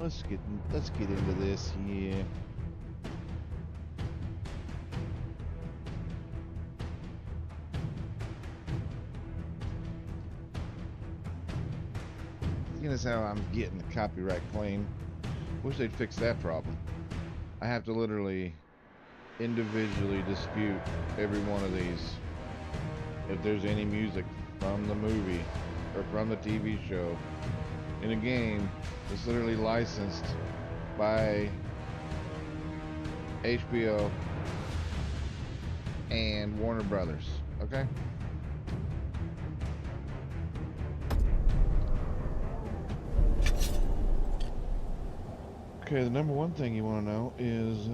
let's get into this here. Seeing as how I'm getting the copyright claim, wish they'd fix that problem. I have to literally individually dispute every one of these. If there's any music from the movie or from the TV show in a game that's literally licensed by HBO and Warner Brothers, okay? Okay, the number one thing you want to know is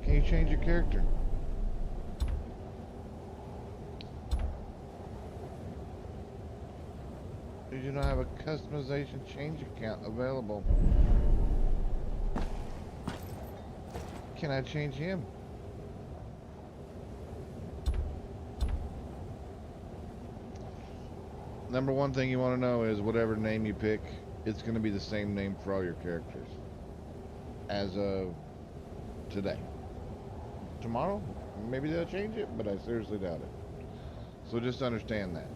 can you change your character? Did you not have a customization change account available? Can I change him? Number one thing you want to know is whatever name you pick, it's going to be the same name for all your characters as of today. Tomorrow, maybe they'll change it, but I seriously doubt it. So just understand that.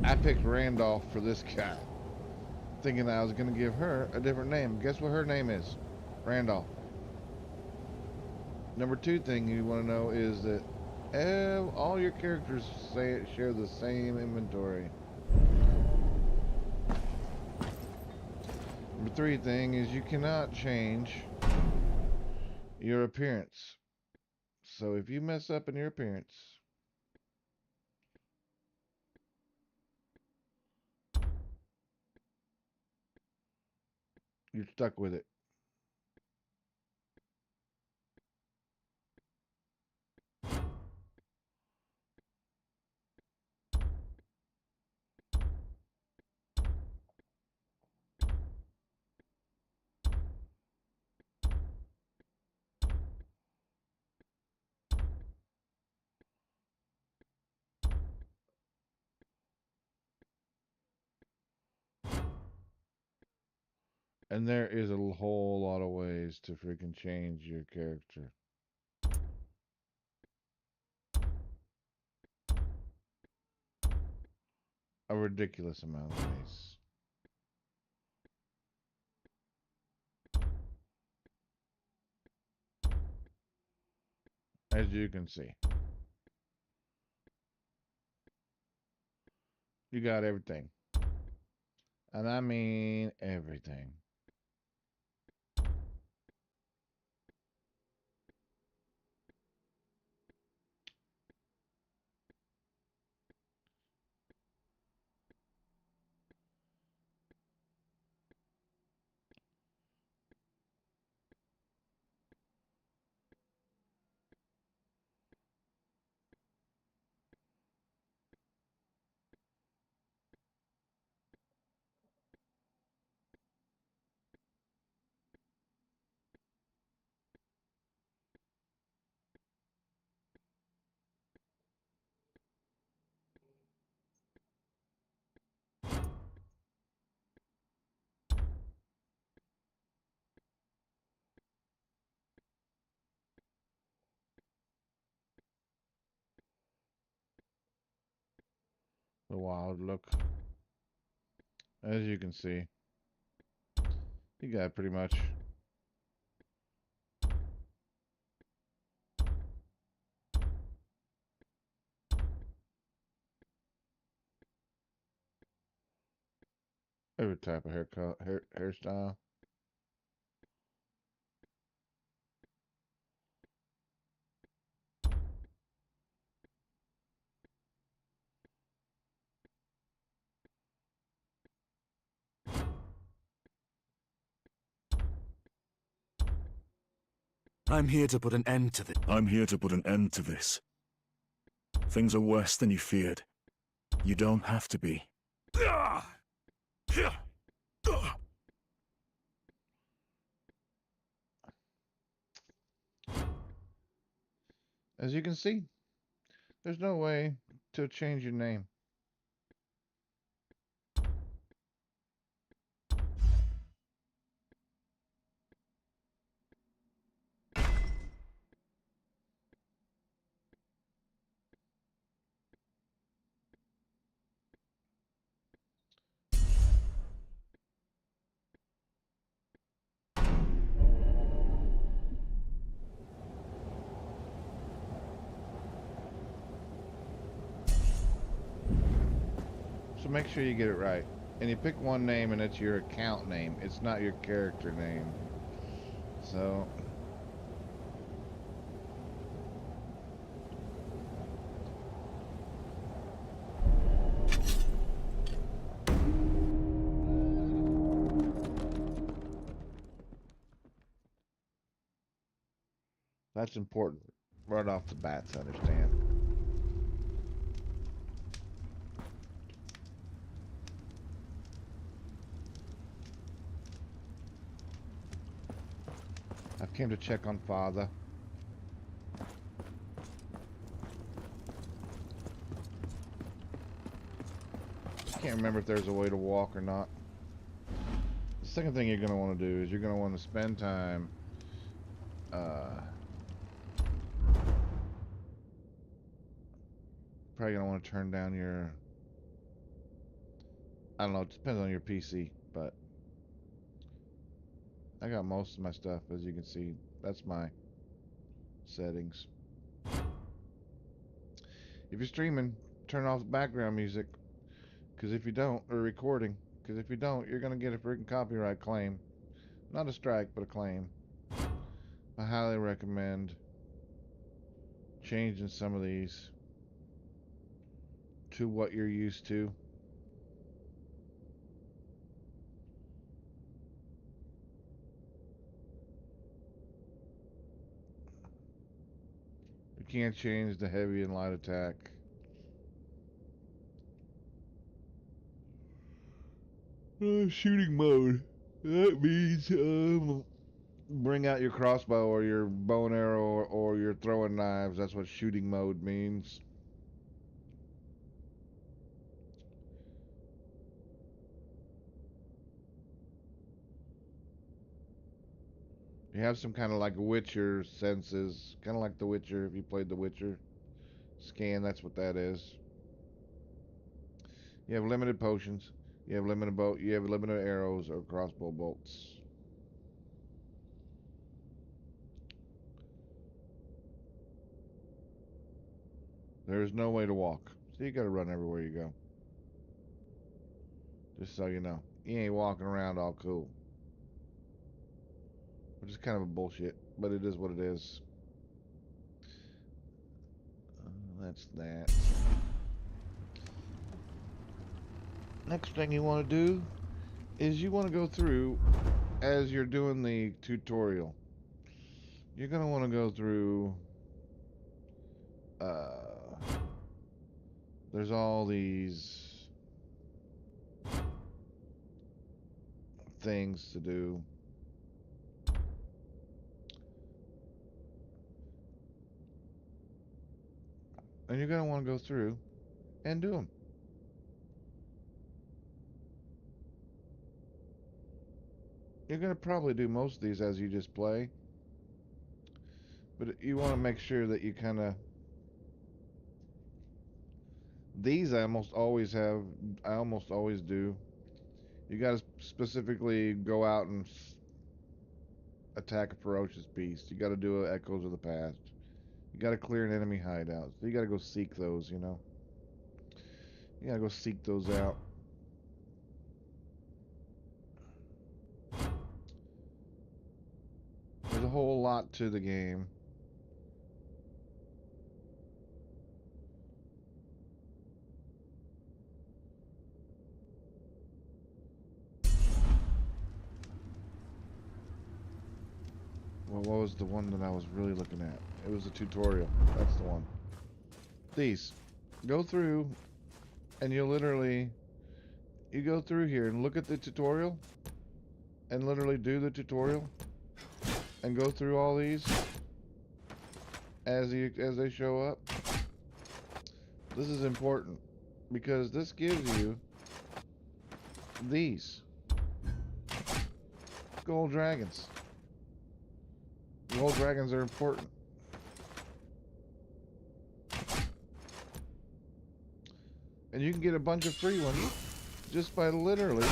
I picked Randolph for this guy, thinking I was going to give her a different name. Guess what her name is? Randolph. Number two thing you want to know is that all your characters share the same inventory. Number three thing is you cannot change your appearance. So if you mess up in your appearance, you're stuck with it. And there is a whole lot of ways to freaking change your character. A ridiculous amount of ways. As you can see, you got everything. And I mean everything. The wild look. As you can see, you got pretty much every type of hairstyle. I'm here to put an end to this. I'm here to put an end to this. Things are worse than you feared. You don't have to be. As you can see, there's no way to change your name. make sure you get it right. And you pick one name and it's your account name. It's not your character name. So that's important right off the bat to understand. I've came to check on Father. Can't remember if there's a way to walk or not. The second thing you're going to want to do is you're going to want to spend time probably going to want to turn down your, I don't know, it depends on your PC, but I got most of my stuff, as you can see. That's my settings. If you're streaming, turn off the background music, because if you don't, or recording, because if you don't, you're going to get a freaking copyright claim. Not a strike, but a claim. I highly recommend changing some of these to what you're used to. You can't change the heavy and light attack. Shooting mode. That means bring out your crossbow or your bow and arrow or your throwing knives. That's what shooting mode means. You have some kind of like Witcher senses, kind of like The Witcher. If you played The Witcher, scan. That's what that is. You have limited potions. You have limited bow. You have limited arrows or crossbow bolts. There's no way to walk, so you got to run everywhere you go. Just so you know, you ain't walking around all cool, which is kind of a bullshit, but it is what it is. That's that. Next thing you want to do is you want to go through, as you're doing the tutorial, you're going to want to go through, there's all these things to do. And you're going to want to go through and do them. You're going to probably do most of these as you just play. But you want to make sure that you kind of... These I almost always have. I almost always do. You got to specifically go out and attack a ferocious beast. You got to do echoes of the past. You got to clear an enemy hideout. So you got to go seek those, you know. You got to go seek those out. There's a whole lot to the game. Well, what was the one that I was really looking at? It was a tutorial. That's the one. These. Go through, and you literally... You go through here and look at the tutorial, and literally do the tutorial, and go through all these as they show up. This is important, because this gives you these gold dragons. Gold dragons are important. And you can get a bunch of free ones just by literally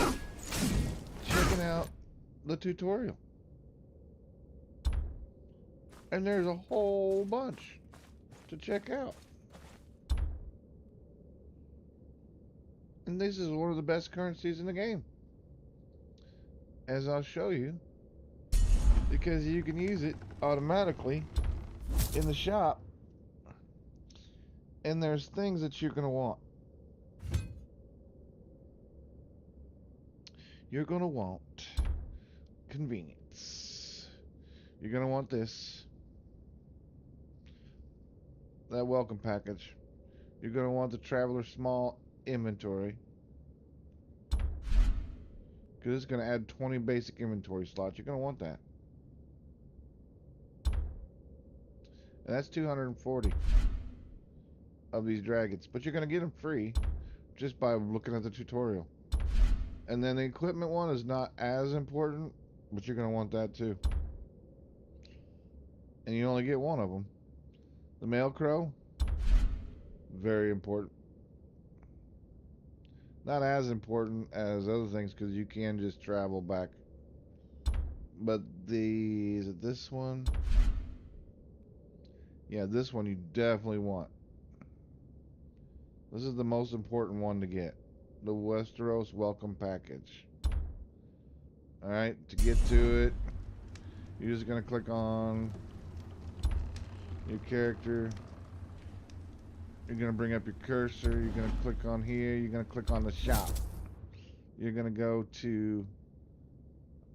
checking out the tutorial. And there's a whole bunch to check out. And this is one of the best currencies in the game, as I'll show you, because you can use it automatically in the shop, and there's things that you're going to want. You're going to want convenience. You're going to want this, that welcome package. You're going to want the Traveler Small Inventory, because it's going to add 20 basic inventory slots. You're going to want that. And that's 240 of these dragons. But you're going to get them free just by looking at the tutorial. And then the equipment one is not as important, but you're going to want that too. And you only get one of them. The Mail Crow, very important. Not as important as other things because you can just travel back. But is it this one? Yeah, this one you definitely want. This is the most important one to get. The Westeros Welcome Package. Alright, to get to it, you're just going to click on your character. You're going to bring up your cursor. You're going to click on here. You're going to click on the shop. You're going to go to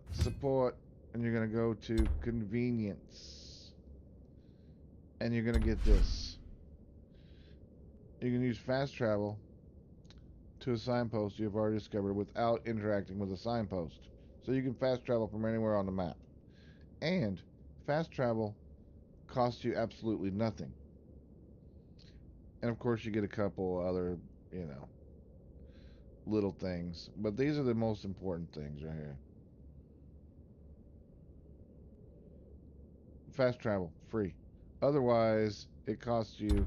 support, and you're going to go to convenience. And you're going to get this. You can use fast travel to a signpost you have already discovered without interacting with a signpost. So you can fast travel from anywhere on the map. And fast travel costs you absolutely nothing. And of course you get a couple other, little things. But these are the most important things right here. Fast travel, free. Otherwise, it costs you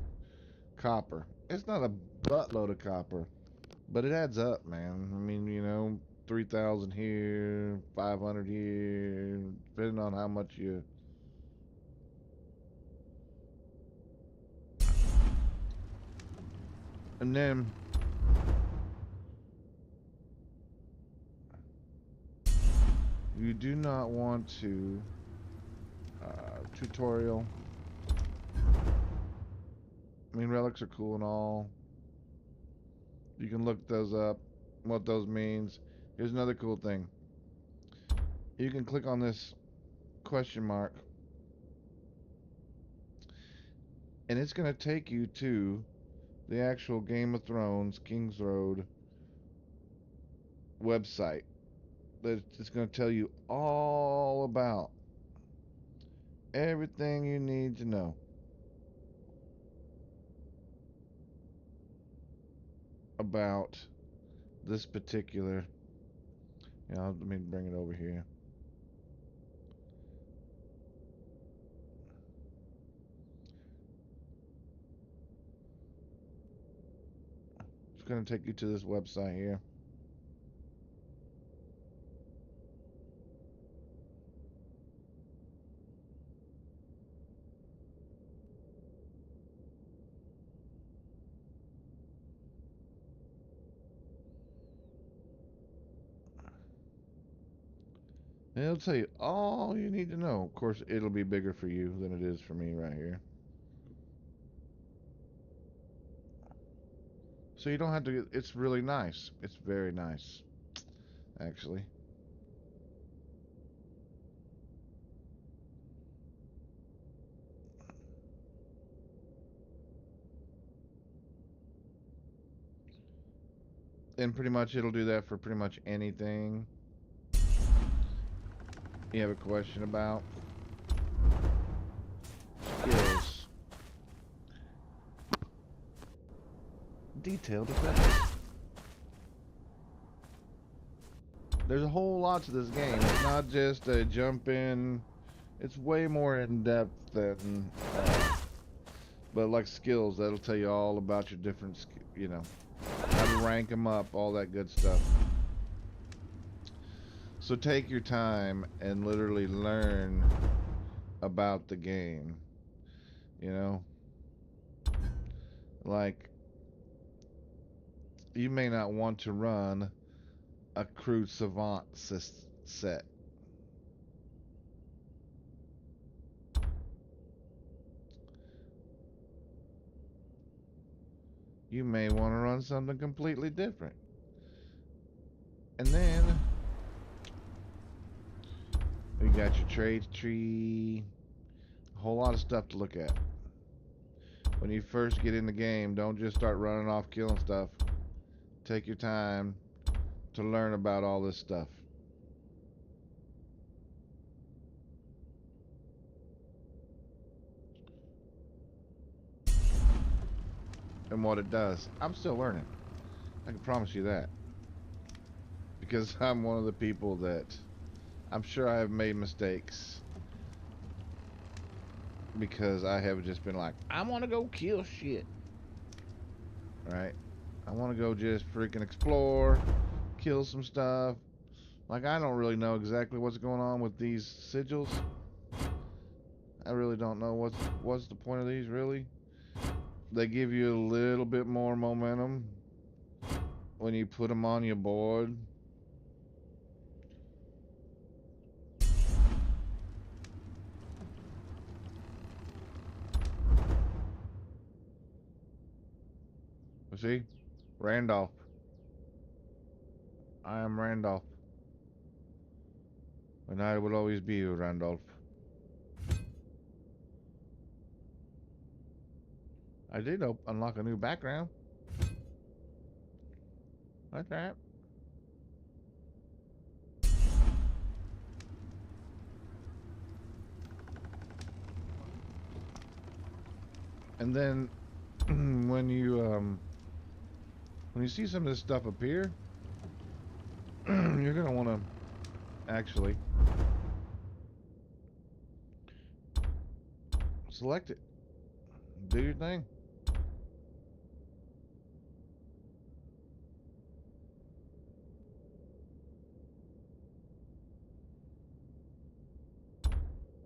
copper. It's not a buttload of copper, but it adds up, man. I mean, 3,000 here, 500 here, depending on how much you... And then you do not want to tutorial. I mean, relics are cool and all. You can look those up, what those means. Here's another cool thing. You can click on this question mark, and it's going to take you to the actual Game of Thrones Kingsroad website. That's going to tell you all about everything you need to know about this particular. Let me bring it over here. It's going to take you to this website here. And it'll tell you all you need to know. Of course, it'll be bigger for you than it is for me right here. So you don't have to, it's really nice. It's very nice, actually. And pretty much it'll do that for pretty much anything you have a question about. Skills. Detailed effects. There's a whole lot to this game. It's not just a jump in. It's way more in depth than, but like skills, that'll tell you all about your different, how to rank them up, all that good stuff. So take your time and literally learn about the game. Like, you may not want to run a crude savant set. You may want to run something completely different. And then we got your trade tree, a whole lot of stuff to look at. When you first get in the game, don't just start running off killing stuff. Take your time to learn about all this stuff. And what it does. I'm still learning. I can promise you that. Because I'm one of the people that I'm sure I have made mistakes. Because I have just been like, I want to go kill shit. Right? I want to go just freaking explore, kill some stuff. Like, I don't really know exactly what's going on with these sigils. I really don't know what's the point of these, really. They give you a little bit more momentum when you put them on your board. See? Randolph. I am Randolph. And I will always be you, Randolph. I did unlock a new background. That's right. And then when you see some of this stuff appear, you're gonna want to actually select it. Do your thing.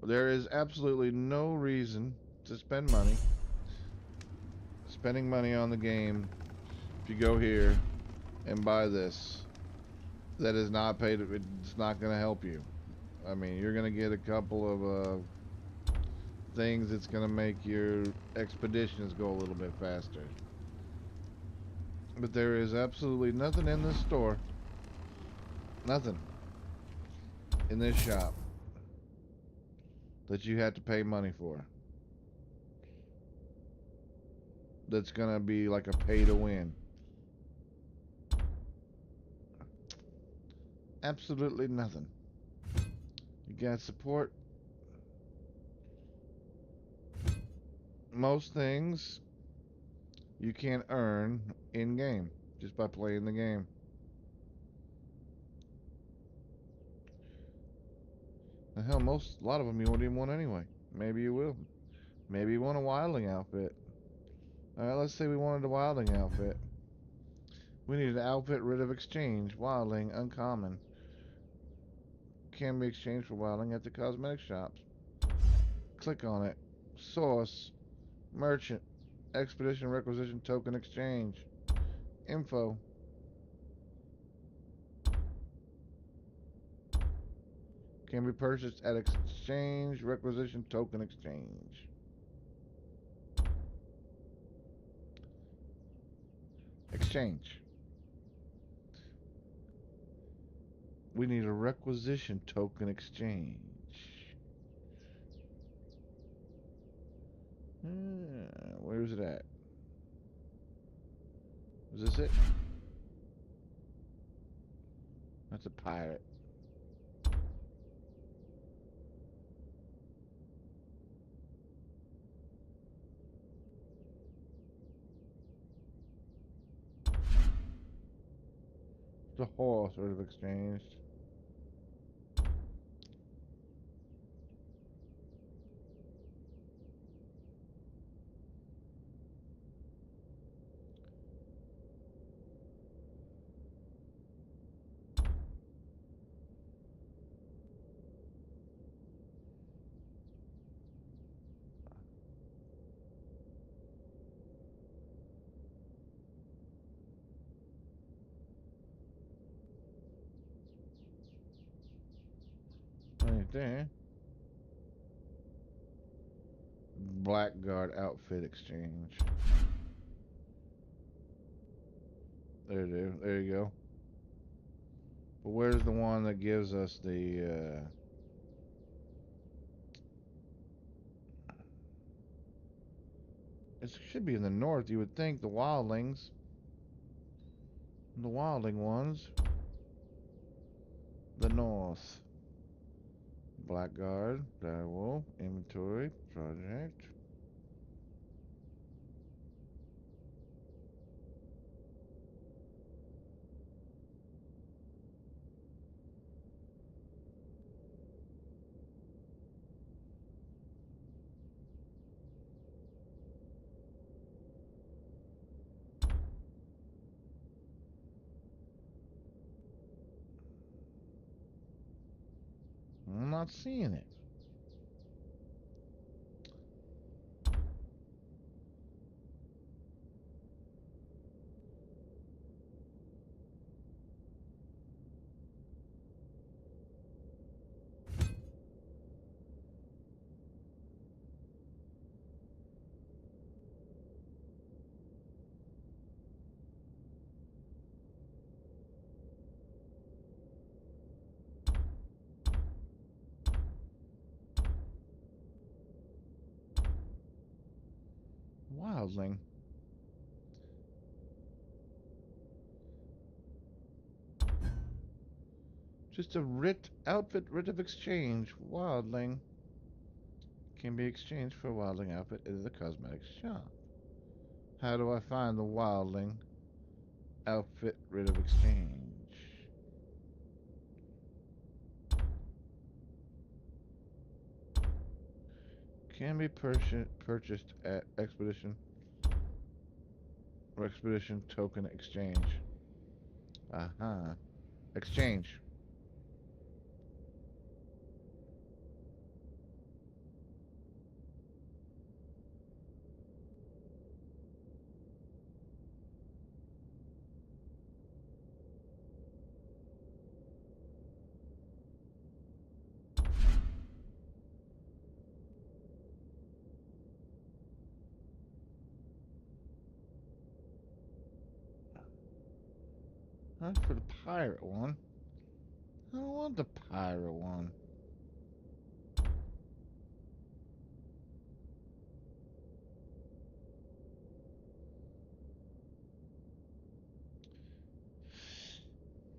There is absolutely no reason to spend money. Spending money on the game, if you go here and buy this, that is not paid. It's not going to help you. I mean, you're going to get a couple of things that's going to make your expeditions go a little bit faster. But there is absolutely nothing in this store, nothing in this shop that you have to pay money for. That's going to be like a pay to win. Absolutely nothing. You got support. Most things you can earn in game just by playing the game. The hell, a lot of them you won't even want anyway. Maybe you will. Maybe you want a wildling outfit. Alright, let's say we wanted a wildling outfit. We need an outfit rid of exchange. Wildling, uncommon. Can be exchanged for wildling at the cosmetic shops. Click on it. Source. Merchant. Expedition requisition token exchange. Info. Can be purchased at exchange requisition token exchange. Exchange. We need a requisition token exchange. Where's it at? Is this it? That's a pirate. It's a horse sort of exchanged. Right there. Blackguard outfit exchange. There it is. There you go. But where's the one that gives us the it should be in the north, you would think, the wildlings. The wildling ones. The north. Blackguard, direwolf, inventory, project. I'm not seeing it. Wildling. Just a outfit writ of exchange. Wildling can be exchanged for a wildling outfit at the cosmetics shop. How do I find the wildling outfit writ of exchange? Can be purchased at Expedition or Expedition Token Exchange. Aha. Exchange. Not for the pirate one. I don't want the pirate one.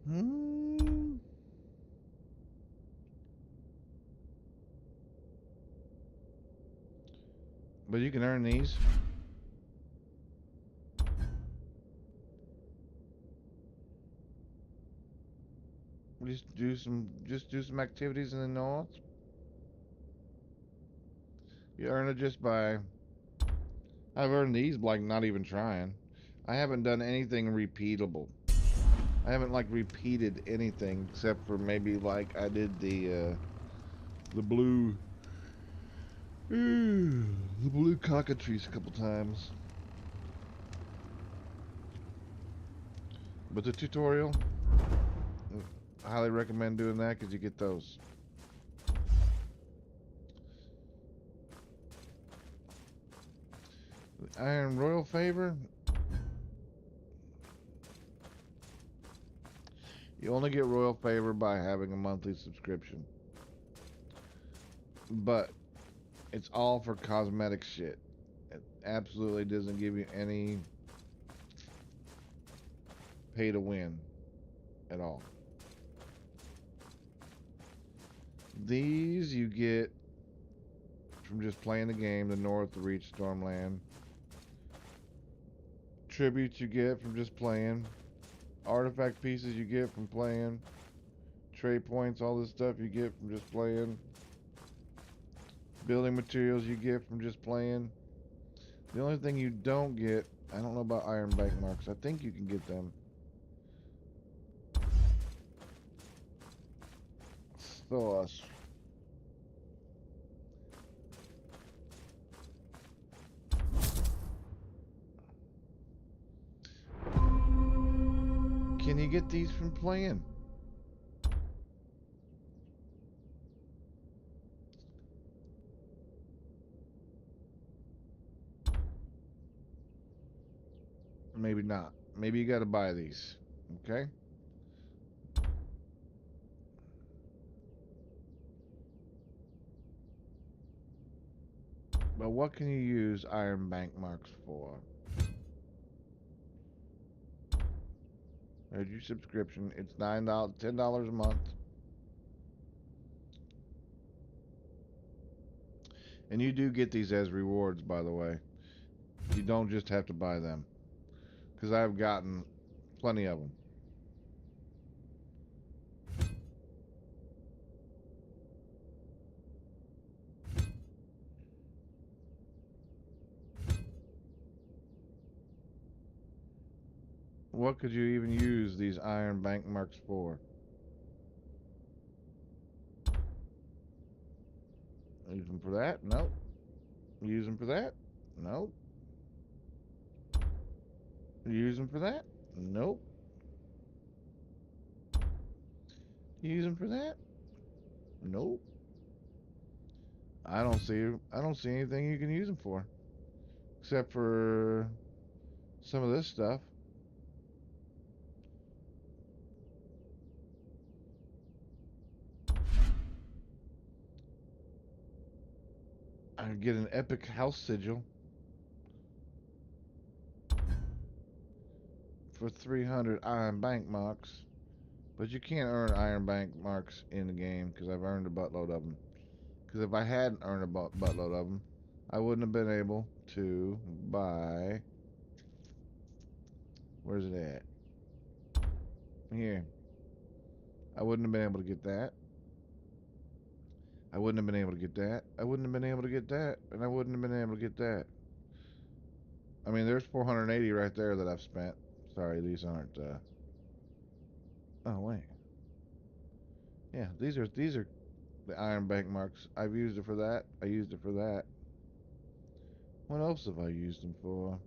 Hmm. But you can earn these. Just do some activities in the north. You earn it just by I've earned these like not even trying. I haven't done anything repeatable. I haven't like repeated anything except for maybe like I did the blue the blue cockatrice a couple times. But the tutorial, I highly recommend doing that because you get those. Iron Royal Favor, you only get Royal Favor by having a monthly subscription. But it's all for cosmetic shit. It absolutely doesn't give you any pay to win at all. These you get from just playing the game, the North, the Reach, Stormland. Tributes you get from just playing. Artifact pieces you get from playing. Trade points, all this stuff you get from just playing. Building materials you get from just playing. The only thing you don't get, I don't know about iron bank marks. I think you can get them. Sauce. Can you get these from playing? Maybe not. Maybe you gotta buy these. Okay? But what can you use iron bank marks for? There's your subscription. It's $9, $10 a month. And you do get these as rewards, by the way. You don't just have to buy them. Because I've gotten plenty of them. What could you even use these iron bank marks for? Use them for that? Nope. Use them for that? Nope. Use them for that? Nope. Use them for that? Nope. I don't see anything you can use them for. Except for some of this stuff. I could get an epic house sigil for 300 iron bank marks. But you can't earn iron bank marks in the game because I've earned a buttload of them. Because if I hadn't earned a buttload of them, I wouldn't have been able to buy. Where's it at? Here. I wouldn't have been able to get that. I wouldn't have been able to get that. I wouldn't have been able to get that. And I wouldn't have been able to get that. I mean, there's 480 right there that I've spent. Sorry, these aren't, oh, wait. Yeah, these are the iron bank marks. I've used it for that. I used it for that. What else have I used them for?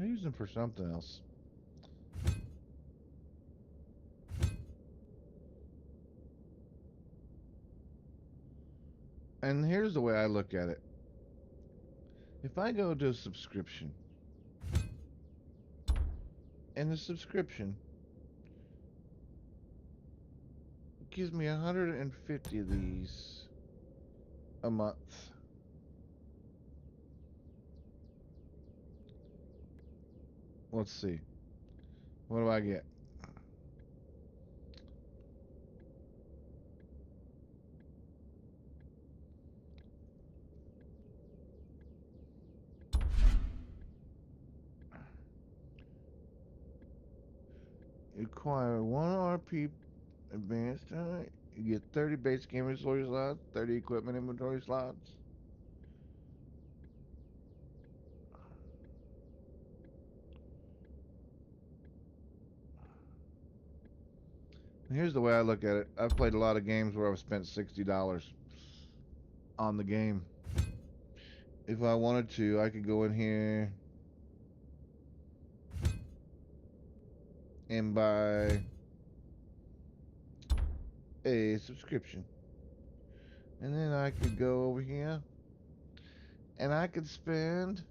I used them for something else. And here's the way I look at it. If I go to a subscription, and the subscription gives me 150 of these a month. Let's see. What do I get? You acquire 1 RP advanced. You get 30 basic inventory slots, 30 equipment inventory slots. Here's the way I look at it. I've played a lot of games where I've spent $60 on the game. If I wanted to, I could go in here and buy a subscription. And then I could go over here and I could spend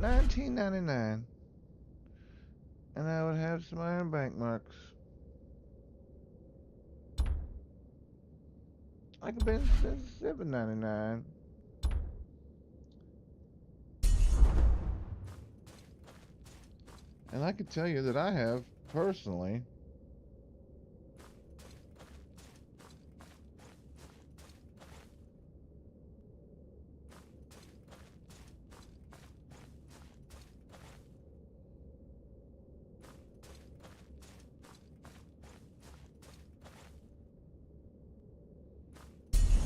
$19.99 and I would have some iron bank marks. I could spend $7.99. And I can tell you that I have personally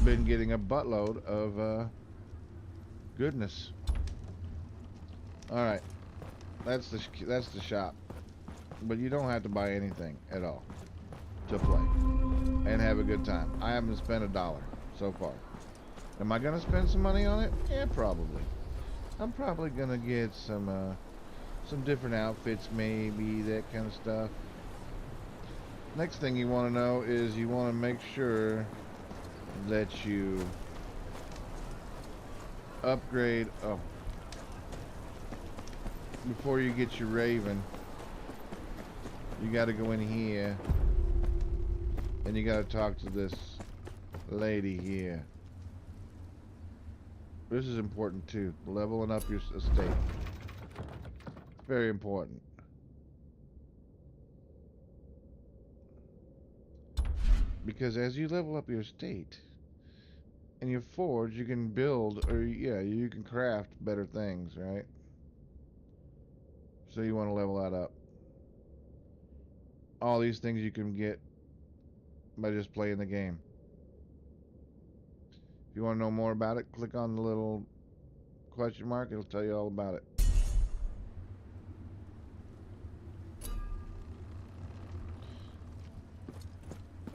been getting a buttload of goodness. All right, that's the shop, but you don't have to buy anything at all to play and have a good time. I haven't spent $1 so far. Am I gonna spend some money on it? Yeah, probably. I'm probably gonna get some different outfits, maybe that kind of stuff. Next thing you want to know is you want to make sure that you upgrade. Oh, before you get your Raven, you got to go in here and you got to talk to this lady here. This is important too. Leveling up your estate. Very important. Because as you level up your estate and your forge, you can build, or yeah, you can craft better things, right? So you want to level that up. All these things you can get by just playing the game. If you want to know more about it, click on the little question mark. It'll tell you all about it.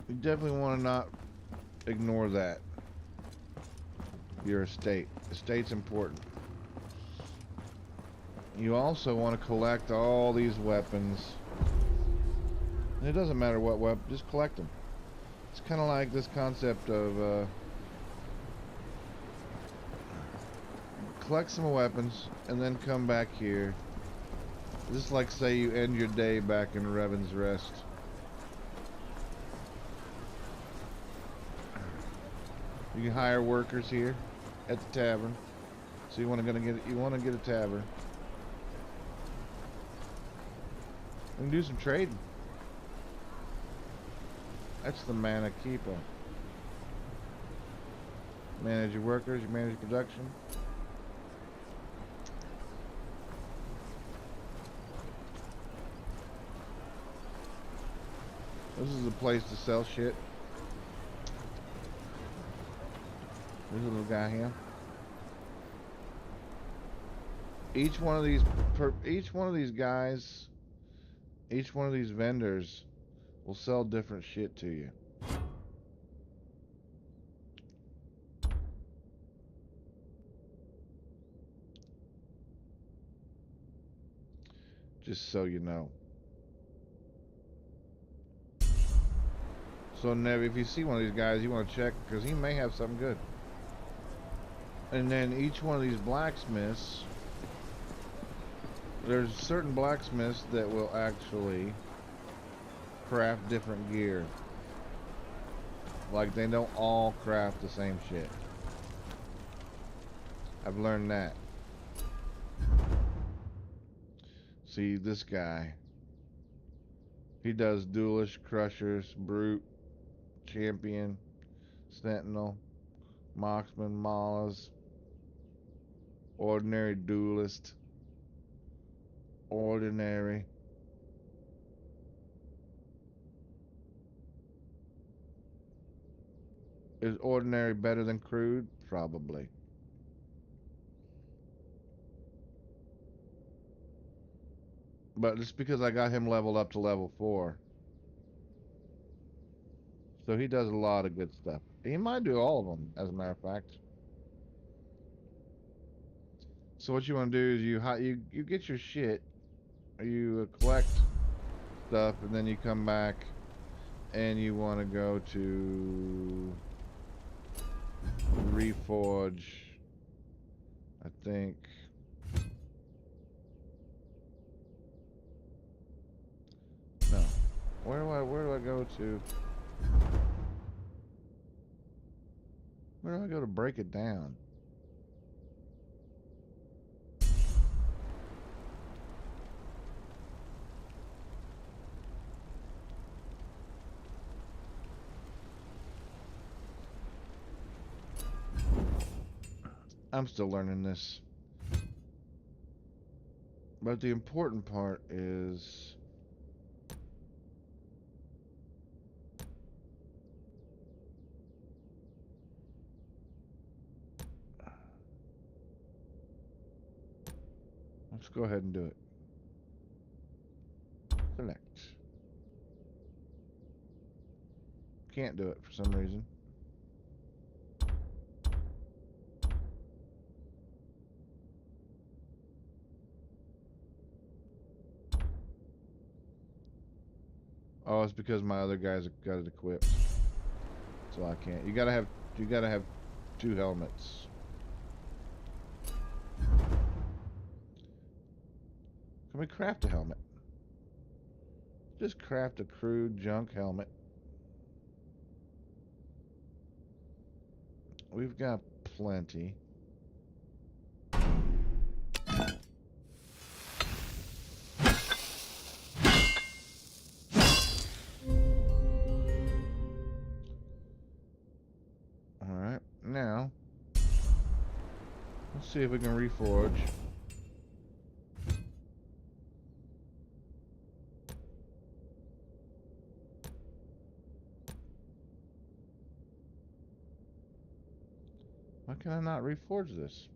You definitely want to not ignore that. Your estate. Estate's important. You also want to collect all these weapons. And it doesn't matter what weapon, just collect them. It's kind of like this concept of collect some weapons and then come back here. Just like say you end your day back in Revan's Rest. You can hire workers here at the tavern. So you want to get a tavern. And do some trading. That's the mana keeper. Manage your workers, you manage production. This is a place to sell shit. There's a little guy here. Each one of these guys, each one of these vendors will sell different shit to you. Just so you know. So Nev, if you see one of these guys, you want to check because he may have something good. And then each one of these blacksmiths, there's certain blacksmiths that will actually craft different gear. Like they don't all craft the same shit. I've learned that. See this guy. He does duelist, crushers, brute, champion, sentinel, marksman, maulers, ordinary duelist, ordinary. Is ordinary better than crude? Probably. But it's because I got him leveled up to level 4. So he does a lot of good stuff. He might do all of them, as a matter of fact. So what you want to do is you get your shit, you collect stuff, and then you come back and you want to go to Reforge, I think. No. Where do I go to? Where do I go to break it down? I'm still learning this. But the important part is let's go ahead and do it. Select. Can't do it for some reason. Oh, it's because my other guys got it equipped, so I can't. You gotta have 2 helmets. Can we craft a helmet? Just craft a crude junk helmet. We've got plenty. Alright, now let's see if we can reforge. Why can I not reforge this?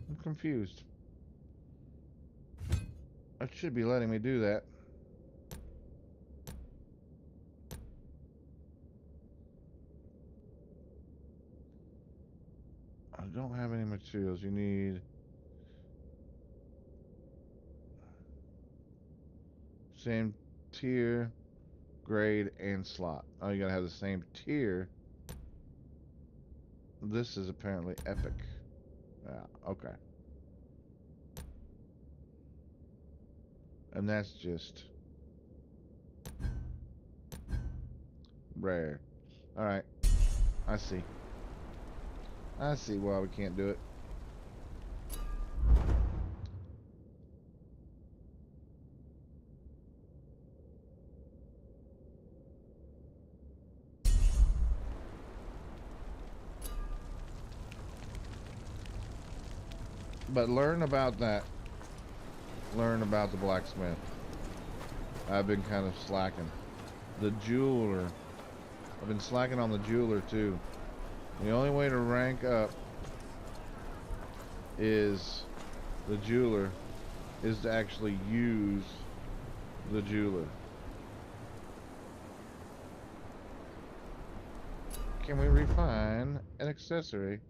I'm confused. It should be letting me do that. I don't have any materials. You need same tier, grade, and slot. Oh, you gotta have the same tier. This is apparently epic. Yeah, okay. And that's just rare. Alright, I see. I see why we can't do it. But learn about that. Learn about the blacksmith. I've been kind of slacking. The jeweler. I've been slacking on the jeweler too. The only way to rank up is the jeweler is to actually use the jeweler. Can we refine an accessory?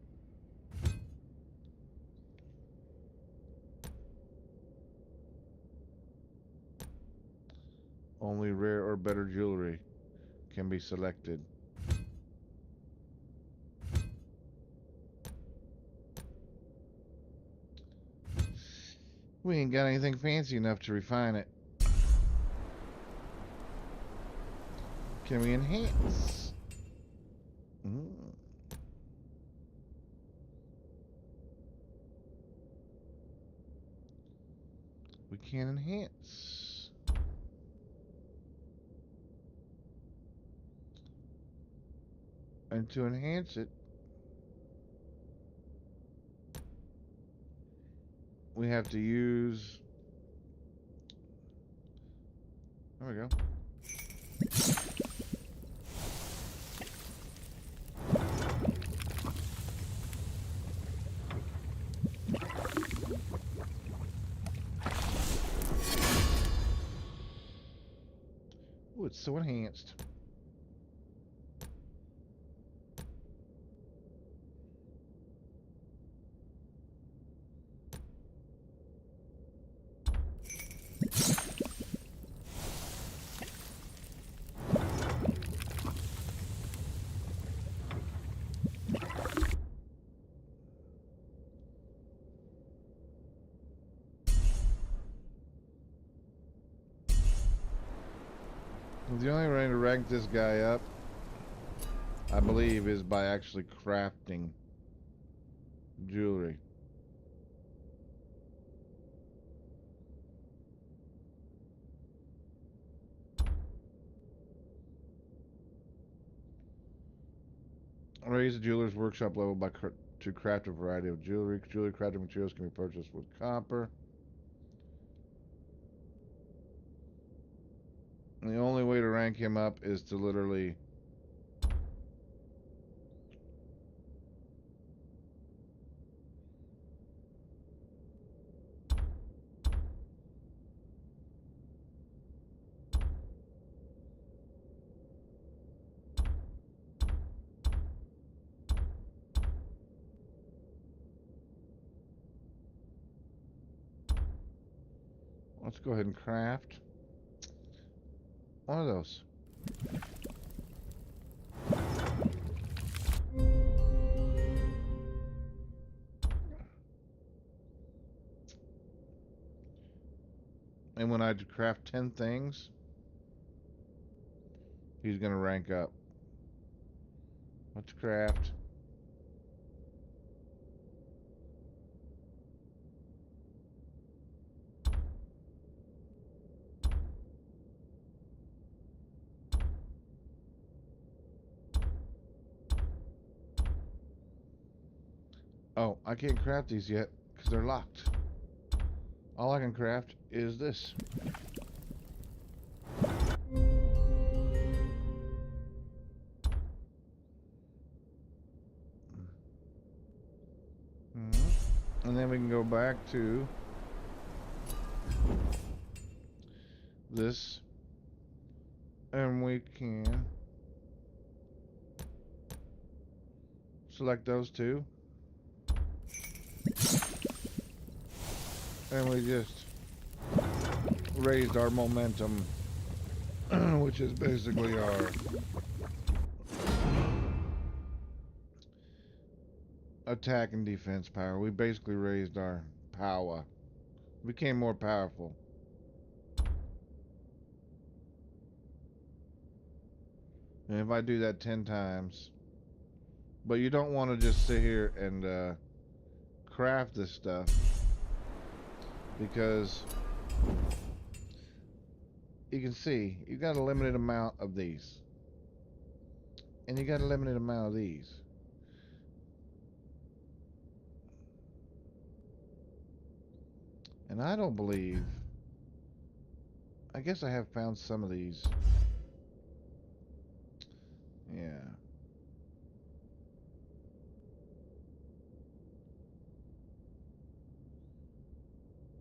Only rare or better jewelry can be selected. We ain't got anything fancy enough to refine it. Can we enhance? We can enhance. And to enhance it, we have to use... There we go. Oh, it's so enhanced. The only way to rank this guy up, I believe, is by actually crafting jewelry. Raise the jeweler's workshop level by to craft a variety of jewelry. Jewelry crafting materials can be purchased with copper. And the only way to rank him up is to literally Let's go ahead and craft one of those. And when I craft 10 things, he's going to rank up. Let's craft. Oh, I can't craft these yet because they're locked. All I can craft is this. And then we can go back to this, and we can select those two, and we just raised our momentum, which is basically our attack and defense power. We basically raised our power. Became more powerful. And if I do that 10 times, but you don't want to just sit here and craft this stuff, because you can see you got a limited amount of these, and you got a limited amount of these. And I don't believe, I guess I have found some of these. Yeah.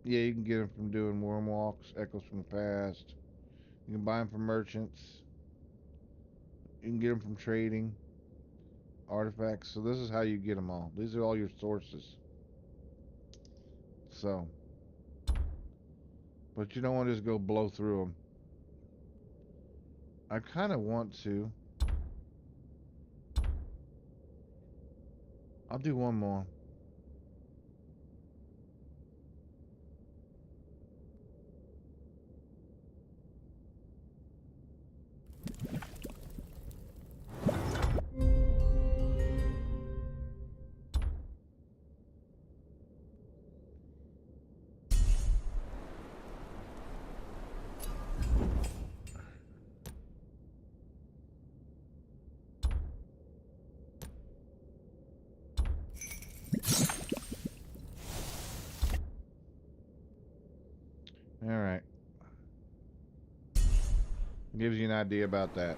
Yeah, you can get them from doing worm walks, echoes from the past. You can buy them from merchants. You can get them from trading artifacts. So this is how you get them all. These are all your sources. So, but you don't want to just go blow through them. I kind of want to. I'll do one more. All right. Gives you an idea about that.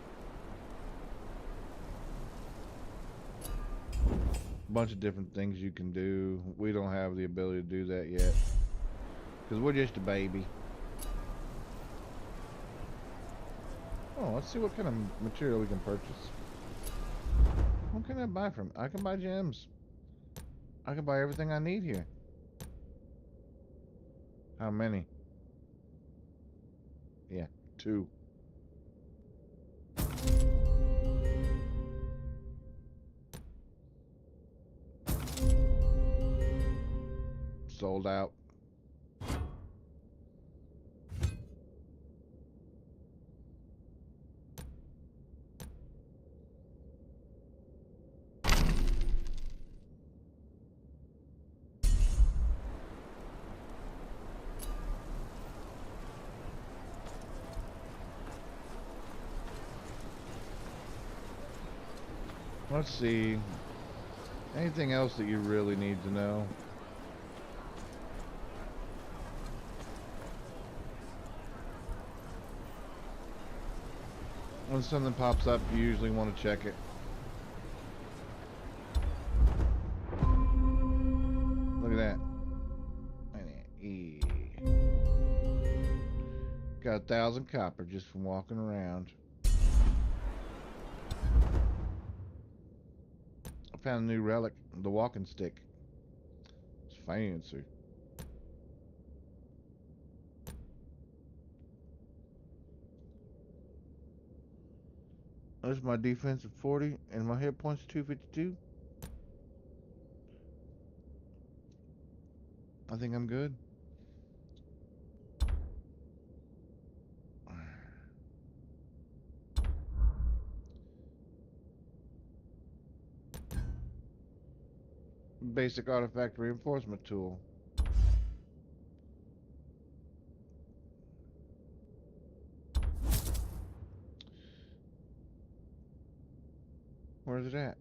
Bunch of different things you can do. We don't have the ability to do that yet, because we're just a baby. Oh, let's see what kind of material we can purchase. What can I buy from? I can buy gems. I can buy everything I need here. How many? Yeah, 2. Sold out. Let's see. Anything else that you really need to know? When something pops up, you usually want to check it. Look at that. Got 1,000 copper just from walking around. I found a new relic, the walking stick. It's fancy. There's my defense at 40 and my hit points 252. I think I'm good. Basic artifact reinforcement tool. Where's it at?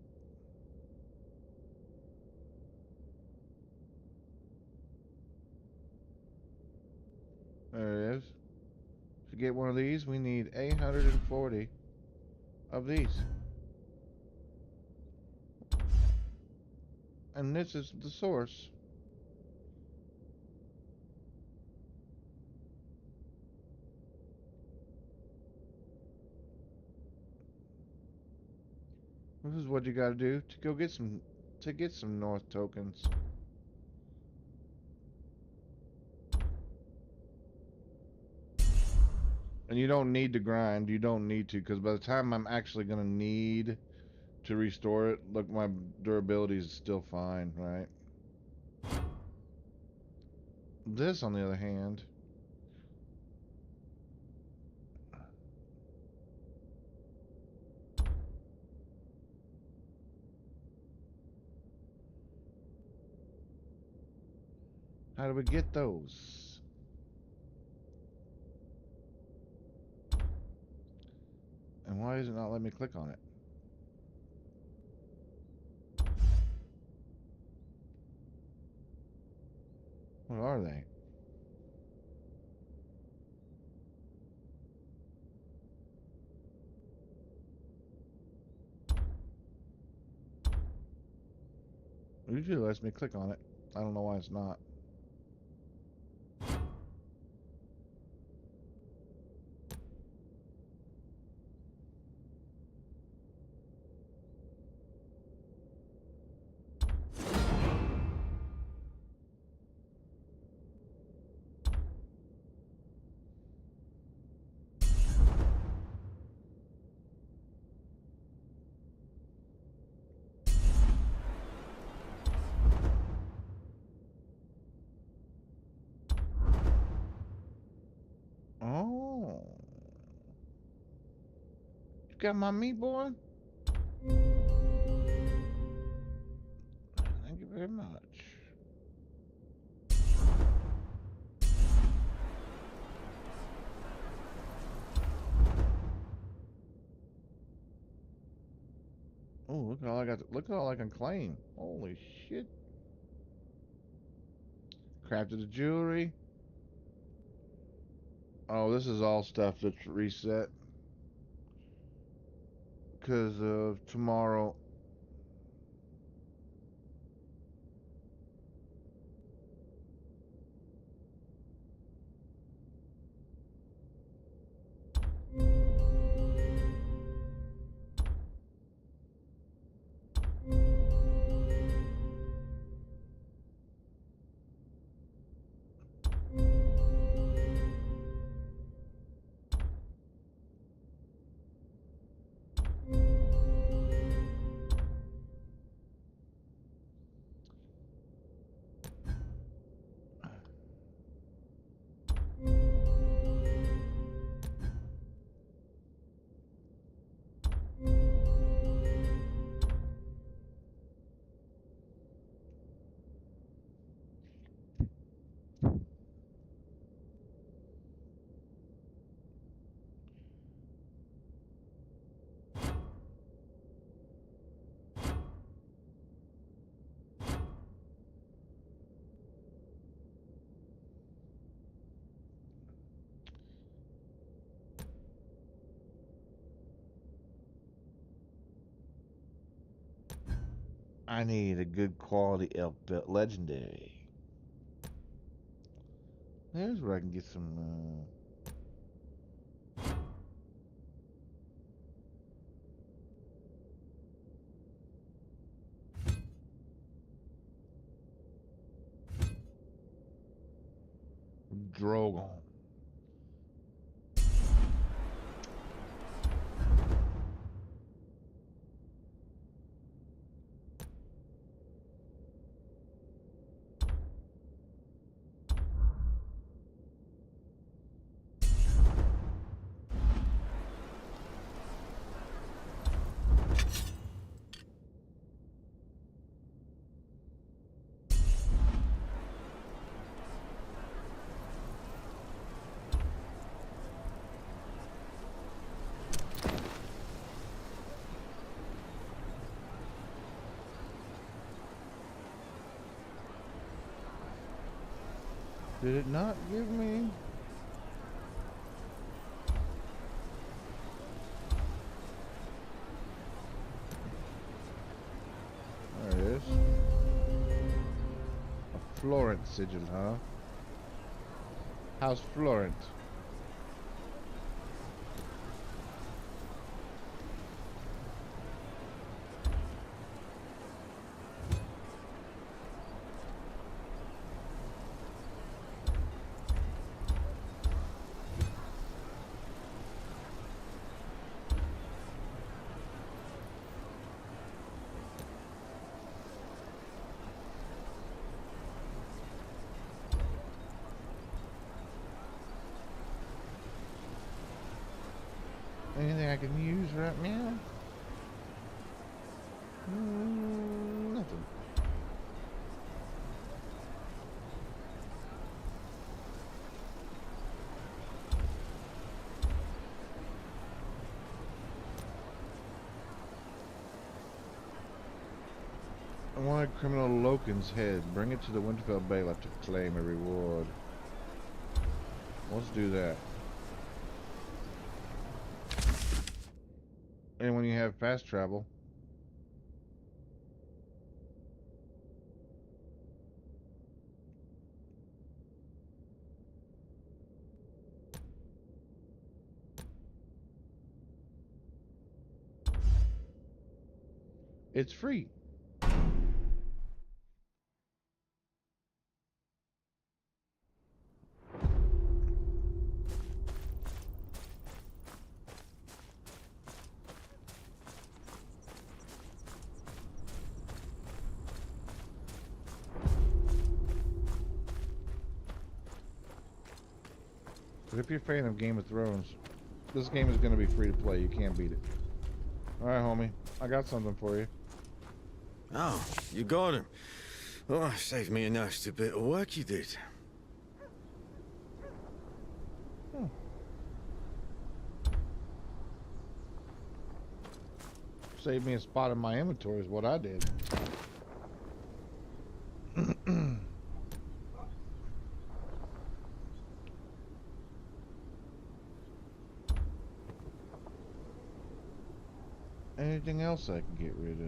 There it is. To get one of these, we need 840 of these. And this is the source. This is what you gotta do to go get some North tokens. And you don't need to grind. You don't need to, because by the time I'm actually gonna need to restore it, look, my durability is still fine, right? This, on the other hand, how do we get those? And why is it not letting me click on it? What are they? It usually lets me click on it. I don't know why it's not. Oh. You got my meat, boy? Thank you very much. Oh, look at all I got. Look at all I can claim. Holy shit. Crafted the jewelry. Oh, this is all stuff that's reset. Because of tomorrow. I need a good quality elk belt legendary. There's where I can get some. Drogon. Did it not give me? There it is. A Florent sigil, huh? How's Florent? Anything I can use right now? Nothing. I wanted criminal Loken's head. Bring it to the Winterfell bailiff to claim a reward. Let's do that. And when you have fast travel, it's free. But if you're a fan of Game of Thrones, this game is going to be free to play. You can't beat it. Alright, homie. I got something for you. Oh, you got him. Oh, saved me a nasty bit of work you did. Saved me a spot in my inventory is what I did. Anything else I can get rid of?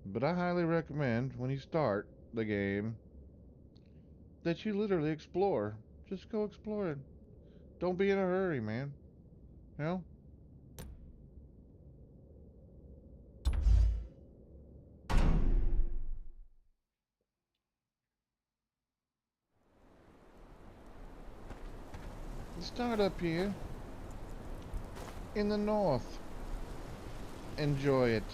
But I highly recommend when you start the game that you literally explore. Just go exploring. Don't be in a hurry, man. You know? Start up here in the north. Enjoy it.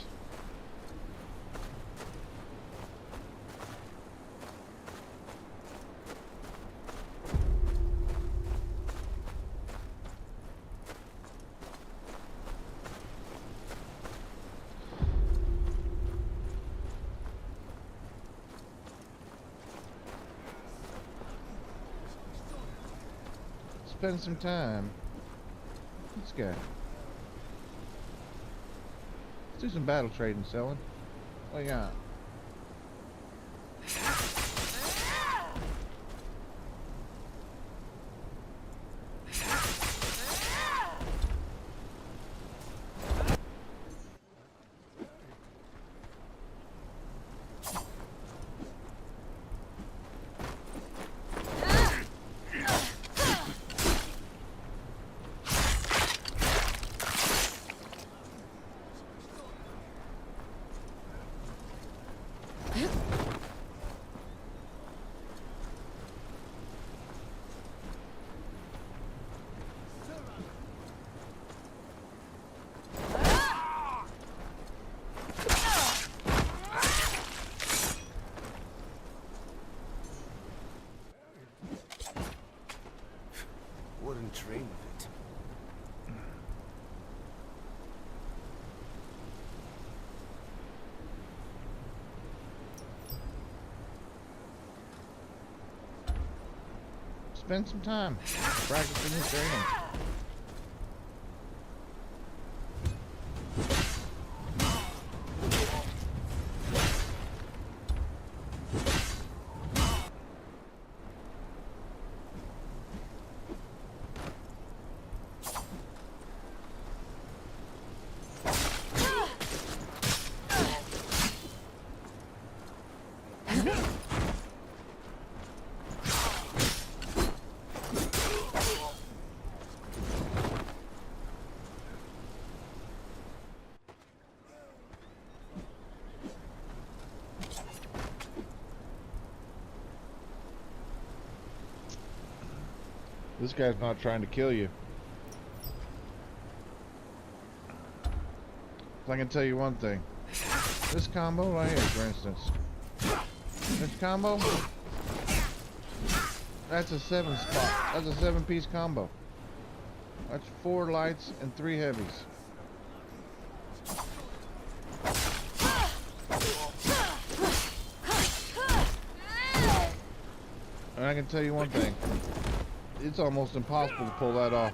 Spend some time. This guy. Let's do some battle trade and selling. What you got? spend some time practicing this training. This guy's not trying to kill you. So I can tell you one thing. This combo right here, for instance. This combo, that's a 7 spot. That's a 7-piece combo. That's 4 lights and 3 heavies. And I can tell you one thing. It's almost impossible to pull that off.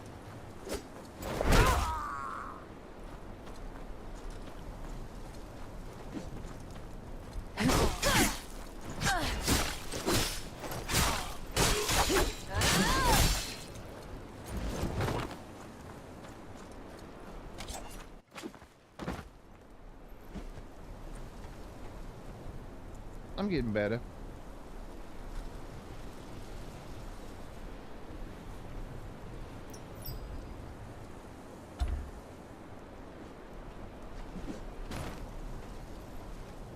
I'm getting better.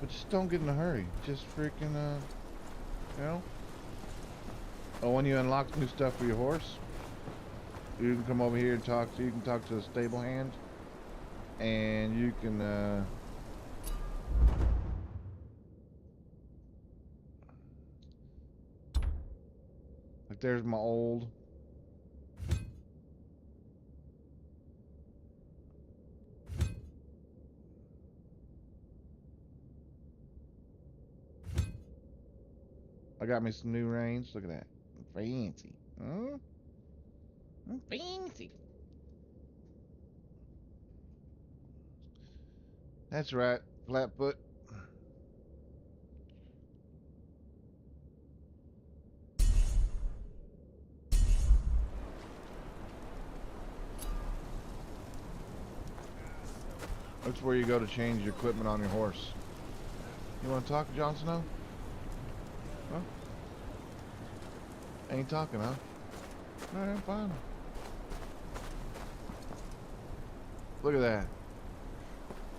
But just don't get in a hurry. Just freaking, you know? Oh, when you unlock new stuff for your horse, you can come over here and talk to, you can talk to the stable hand. And you can, like there's my old. I got me some new reins. Look at that. Fancy. Huh? Fancy. That's right. Flatfoot. That's where you go to change your equipment on your horse. You want to talk, Jon Snow? Huh? Ain't talking, huh? Alright, fine. Look at that.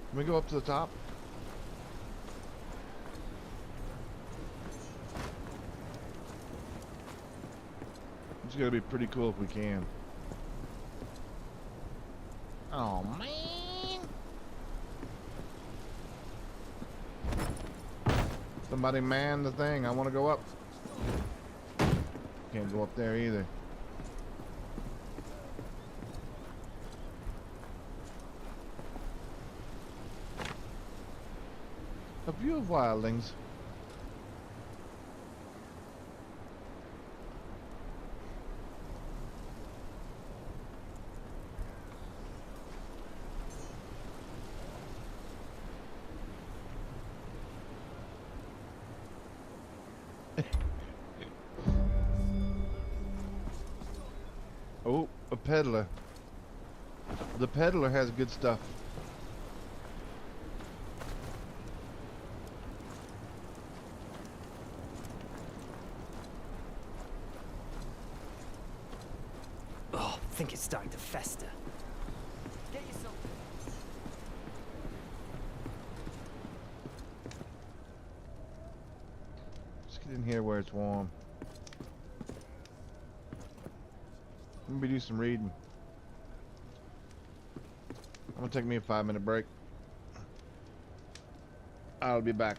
Can we go up to the top? It's gonna be pretty cool if we can. Oh man. Somebody man the thing. I want to go up. Can't go up there either. A view of wildlings. Oh, a peddler. The peddler has good stuff. Oh, I think it's starting to fester. Get yourself. Let's get in here where it's warm. Let me do some reading. I'm gonna take me a 5-minute break. I'll be back.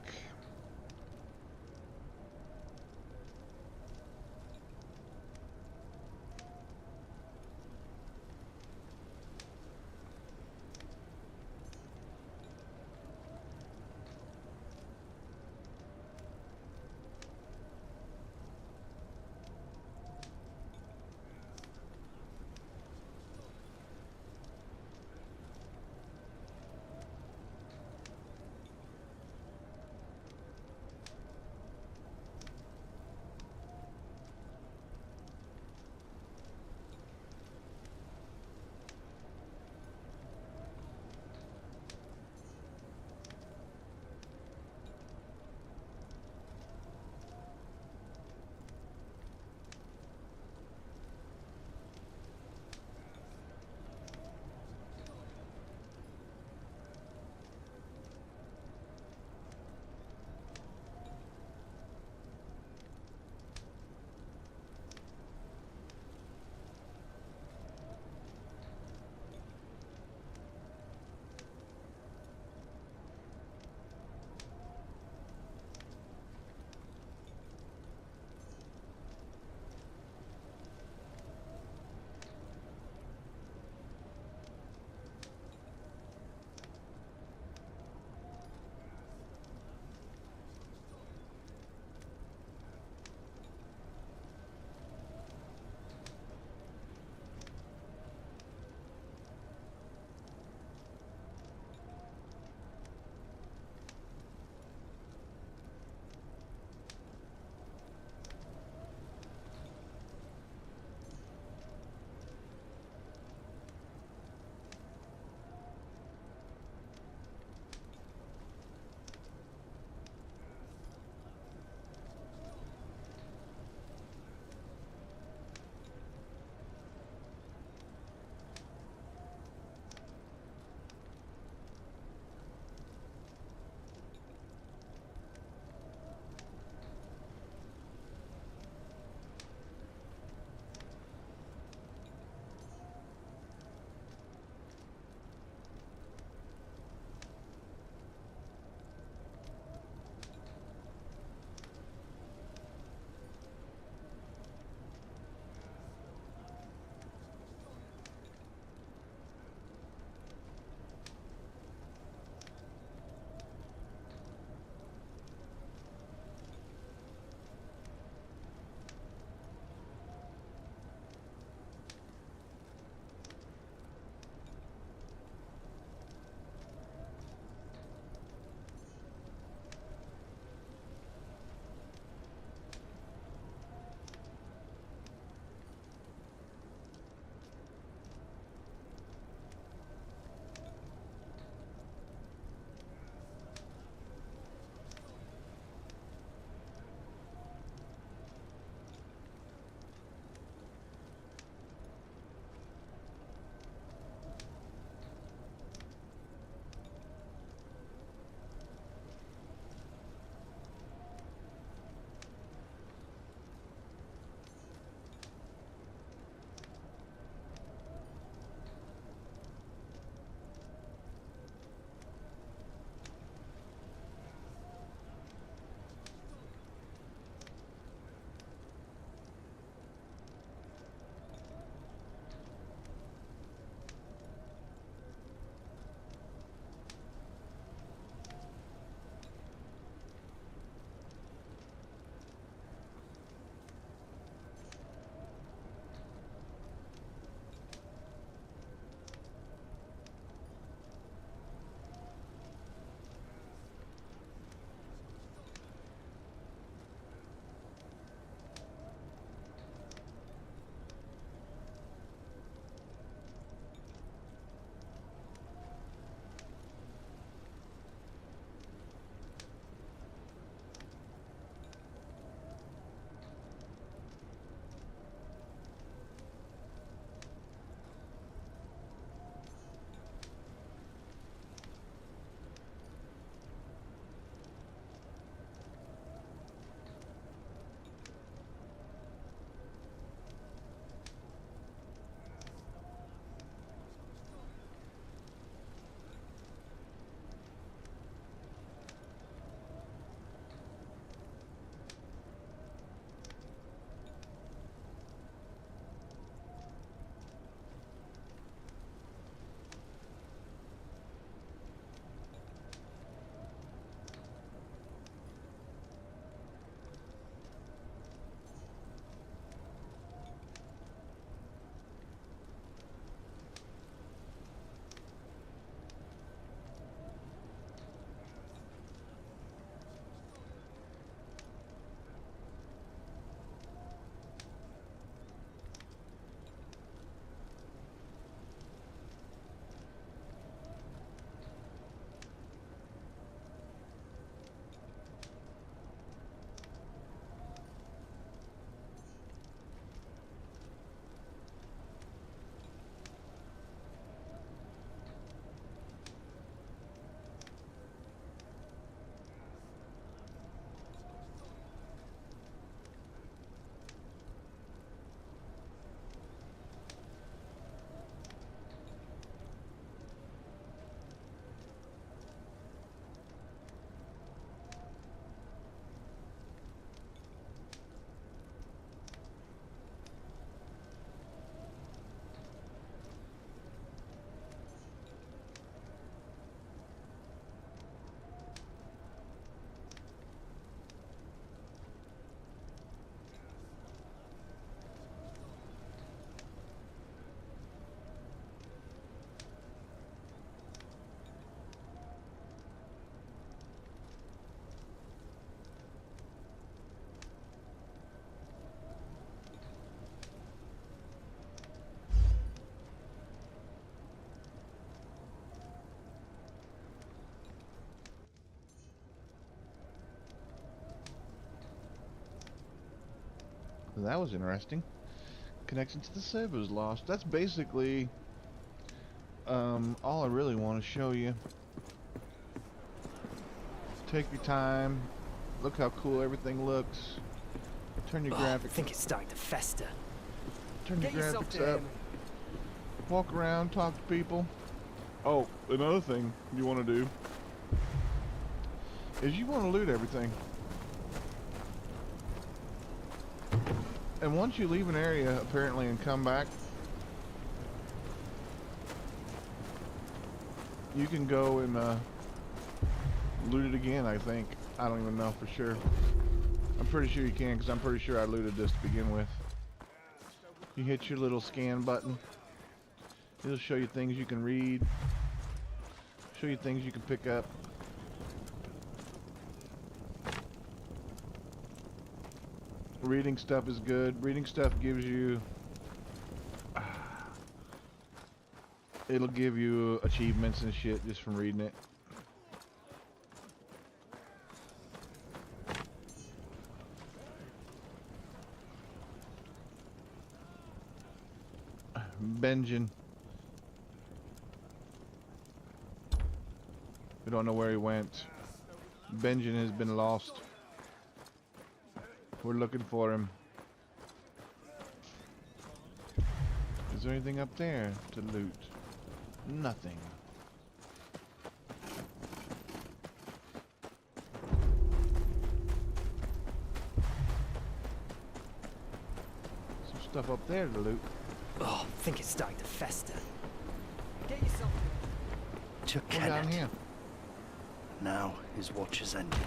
That was interesting. Connection to the server is lost. That's basically all I really want to show you. Take your time. Look how cool everything looks. Turn your I graphics. think it's starting to fester. Turn your Get yourself graphics there, up. Walk around, talk to people. Oh, another thing you want to do is you want to loot everything. And once you leave an area, apparently, and come back, you can go and loot it again, I think. I don't even know for sure. I'm pretty sure you can, because I'm pretty sure I looted this to begin with. You hit your little scan button. It'll show you things you can read. Show you things you can pick up. Reading stuff is good. Reading stuff gives you... It'll give you achievements and shit just from reading it. Benjamin. We don't know where he went. Benjamin has been lost. We're looking for him. Is there anything up there to loot? Nothing. Some stuff up there to loot. Oh, I think it's starting to fester. Get yourself To What down Kenneth. here? Now his watch has ended.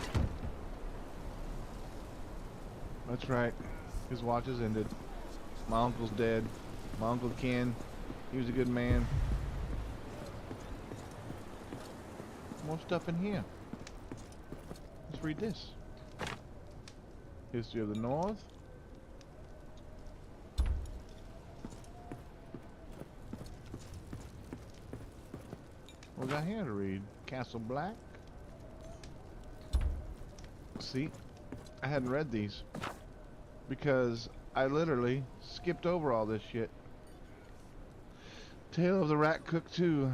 That's right. His watch has ended. My uncle's dead. My uncle Ken, he was a good man. More stuff in here. Let's read this. History of the North. What we got here to read? Castle Black. See, I hadn't read these because I literally skipped over all this shit. Tale of the Rat Cook 2.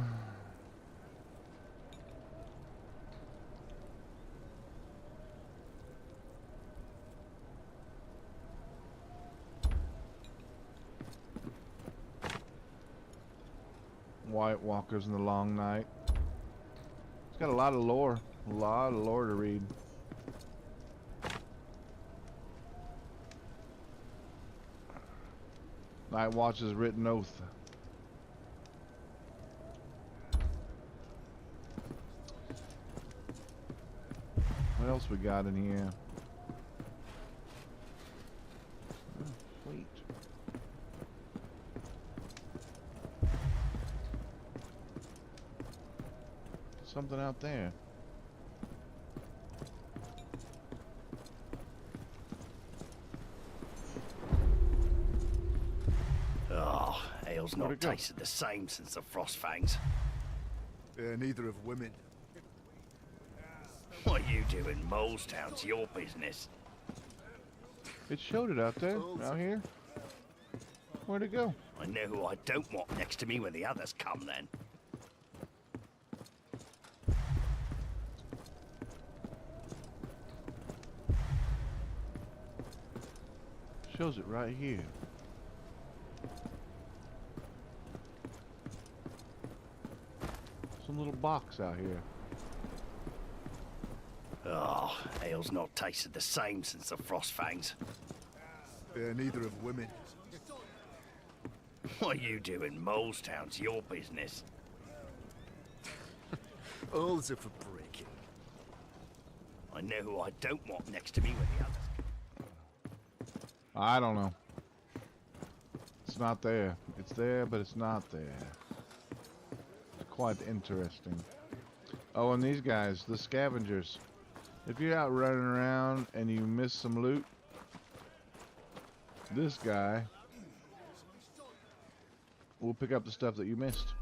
White Walkers in the Long Night. It's got a lot of lore. A lot of lore to read. Night Watch's Written Oath. What else we got in here? Oh, sweet. Something out there. Oh, ale's Where'd not it go? tasted the same since the frost fangs. Yeah, neither have women. What you do in Molestown's your business. It showed it out there, out here. Where'd it go? I know who I don't want next to me when the others come then. Shows it right here. Some little box out here. Oh, ale's not tasted the same since the frost fangs. Yeah, neither have women. What you do in Molestown's your business. All as if for breaking. I know who I don't want next to me when the others come. I don't know. It's not there. It's there, but it's not there. It's quite interesting. Oh, and these guys, the scavengers. If you're out running around and you miss some loot, this guy will pick up the stuff that you missed.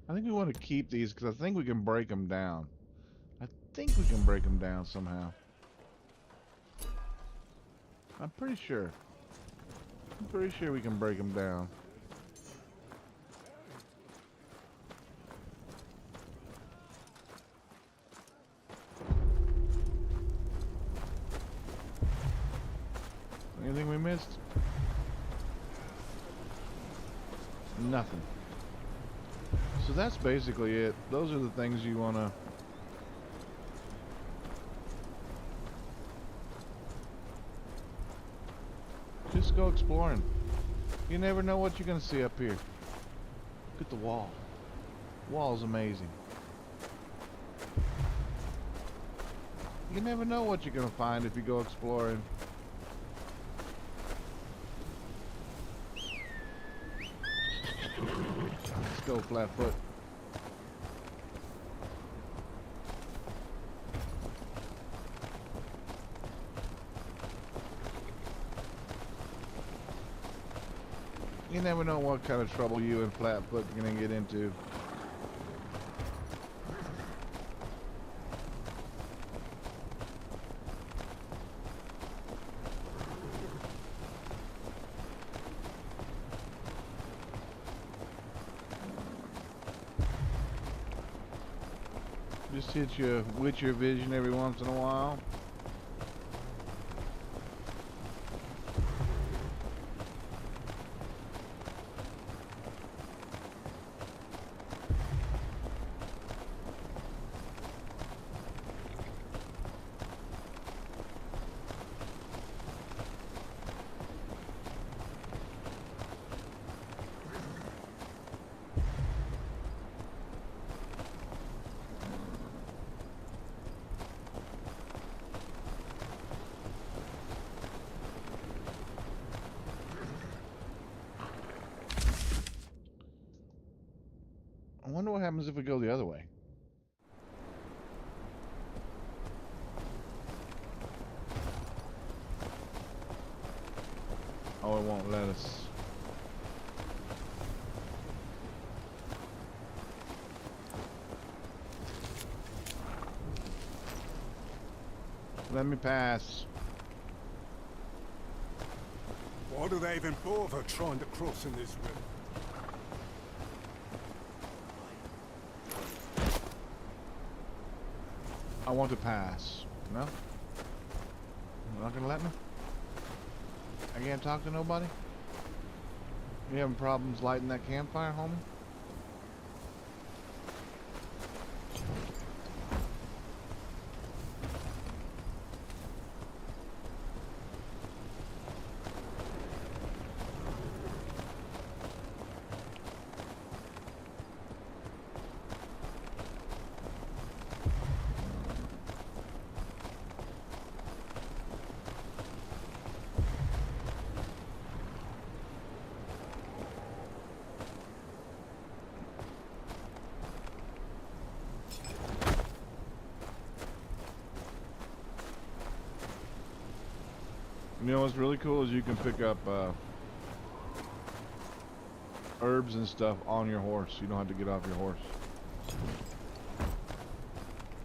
I think we want to keep these because I think we can break them down. I think we can break them down somehow. I'm pretty sure. I'm pretty sure we can break them down. Anything we missed? Nothing. So that's basically it. Those are the things you want to... Just go exploring. You never know what you're going to see up here. Look at the wall. The wall's amazing. You never know what you're going to find if you go exploring. Let's go, Flatfoot. You never know what kind of trouble you and Flatfoot are gonna get into. Just hit you with your vision every once in a while. I wonder what happens if we go the other way. Oh, it won't let us. Let me pass. Why do they even bother trying to cross in this river? I want to pass. No? You're not gonna let me? I can't talk to nobody? You having problems lighting that campfire, homie? You know what's really cool is you can pick up herbs and stuff on your horse. You don't have to get off your horse.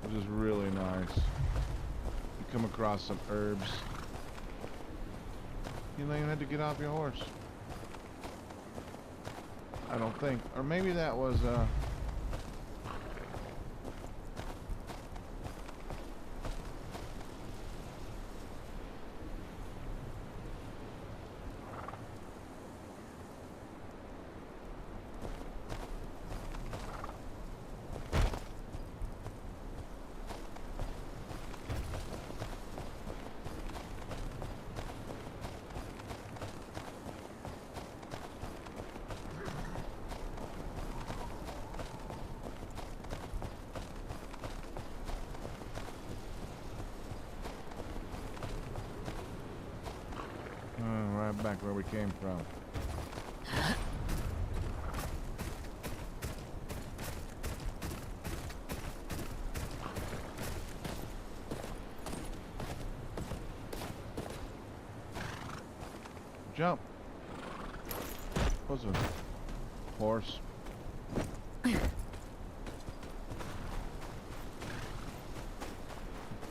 Which is really nice. You come across some herbs. You don't even have to get off your horse. I don't think. Or maybe that was right back where we came from. Jump. What's a horse?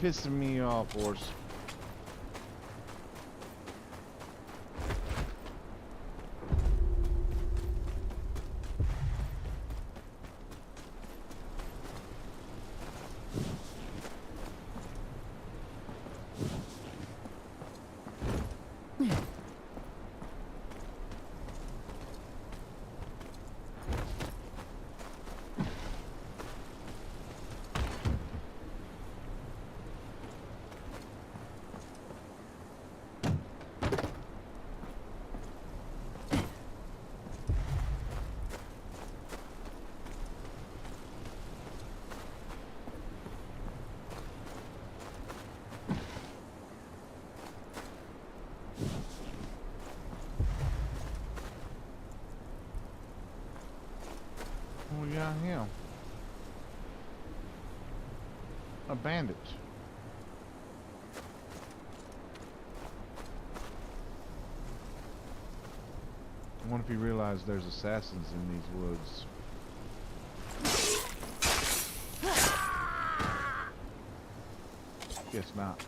pissing me off, horse. What we got here? A bandit. I wonder if he realized there's assassins in these woods. Guess not.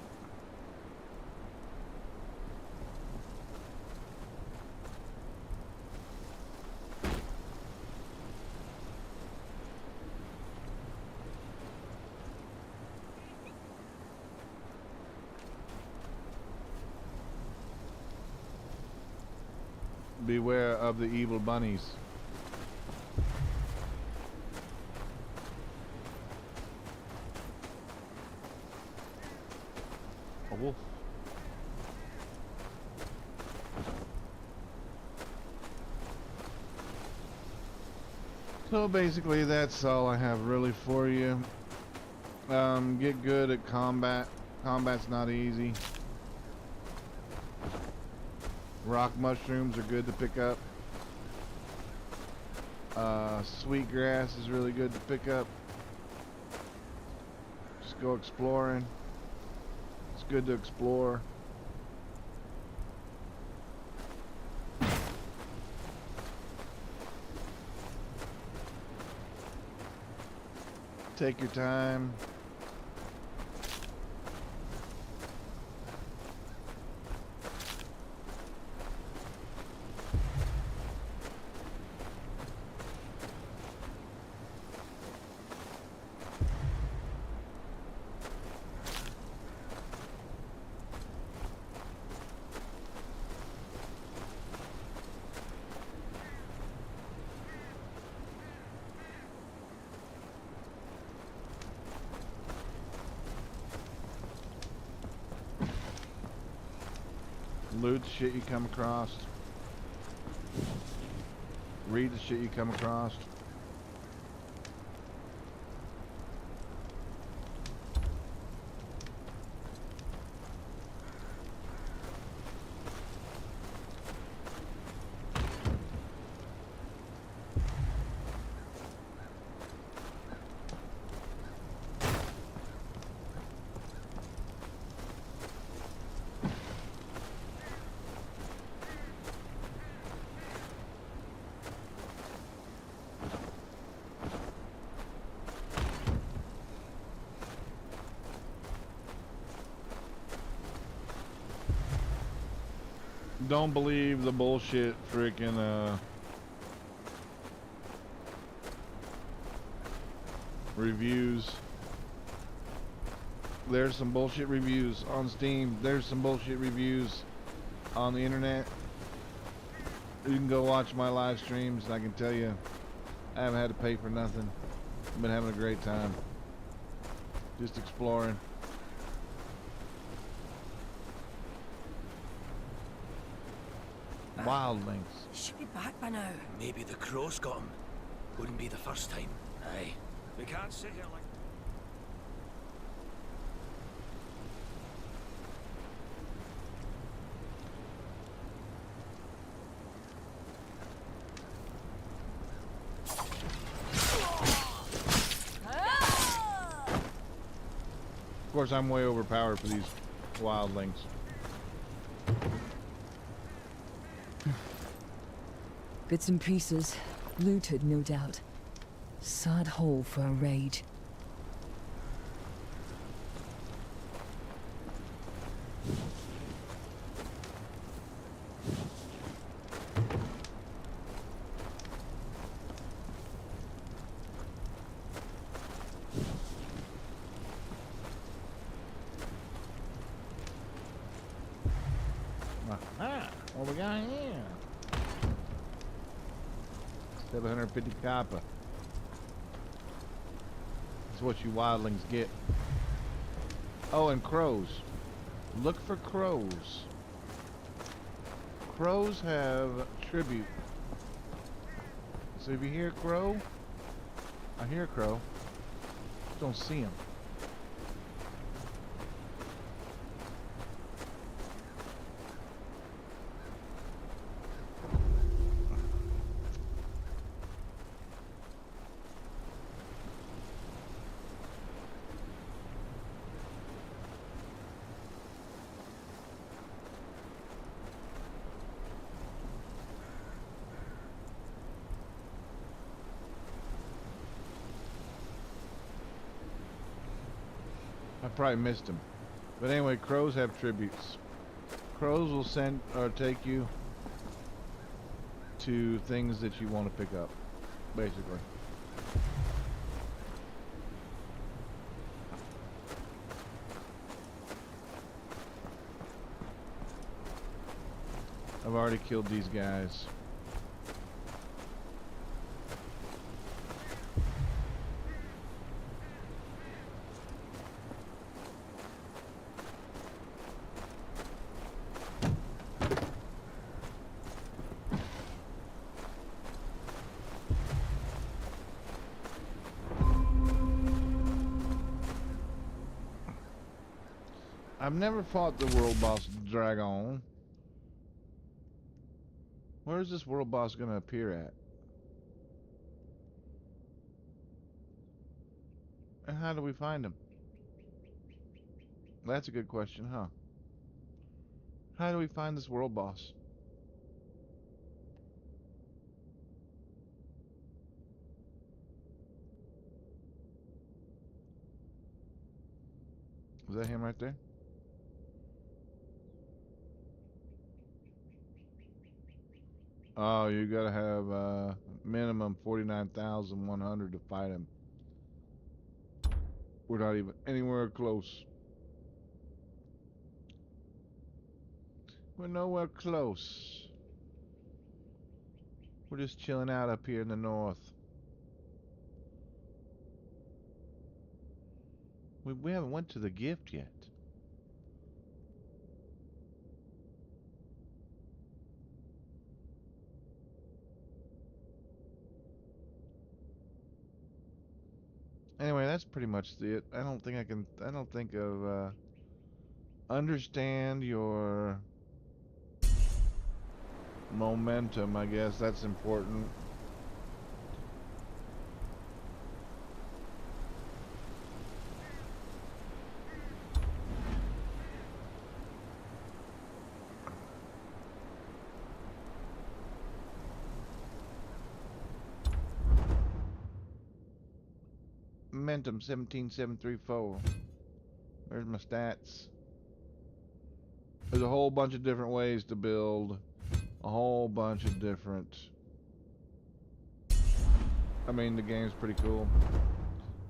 Beware of the evil bunnies. A wolf. So basically that's all I have really for you. Get good at combat. Combat's not easy. Rock mushrooms are good to pick up. Sweet grass is really good to pick up. Just go exploring. It's good to explore. Take your time. Loot the shit you come across. Read the shit you come across. Don't believe the bullshit freaking reviews. There's some bullshit reviews on Steam. There's some bullshit reviews on the internet. You can go watch my live streams and I can tell you I haven't had to pay for nothing. I've been having a great time. Just exploring. Wildlings. Should be back by now. Maybe the crows got him. Wouldn't be the first time. Aye. We can't sit here like... Of course, I'm way overpowered for these wildlings. Bits and pieces. Looted, no doubt. Sad hole for a raid. What we got here? 750 copper. That's what you wildlings get. Oh, and crows. Look for crows. Crows have tribute. So if you hear a crow, I hear a crow. Just don't see him. I probably missed him. But anyway, crows have tributes. Crows will send or take you to things that you want to pick up, basically. I've already killed these guys. I've never fought the world boss dragon. Where is this world boss gonna appear at? And how do we find him? That's a good question, huh? How do we find this world boss? Is that him right there? Oh, you gotta have minimum 49,100 to fight him. We're not even anywhere close. We're nowhere close. We're just chilling out up here in the north. We haven't went to the gift yet. Anyway, that's pretty much it. I don't think of understand your momentum. I guess that's important. Momentum 17734. Where's my stats? There's a whole bunch of different ways to build a whole bunch of different. I mean, the game's pretty cool.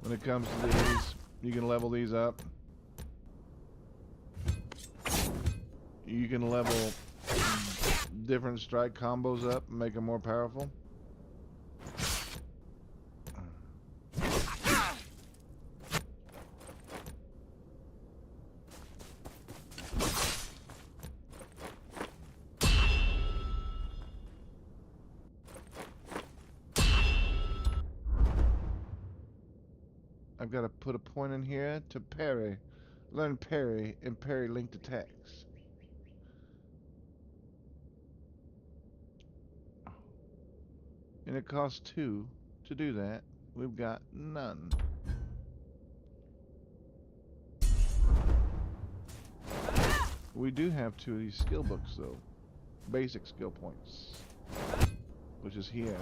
When it comes to these, you can level these up. You can level different strike combos up and make them more powerful. I've got to put a point in here to parry. Learn parry and parry linked attacks. And it costs 2 to do that. We've got none. We do have 2 of these skill books though. Basic skill points. Which is here.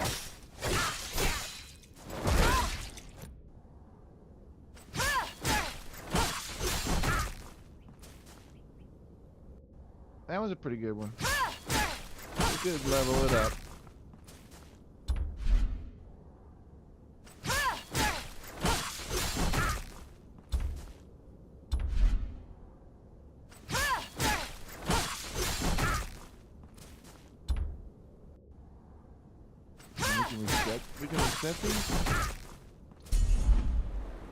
That was a pretty good one. We could level it up. We can set these?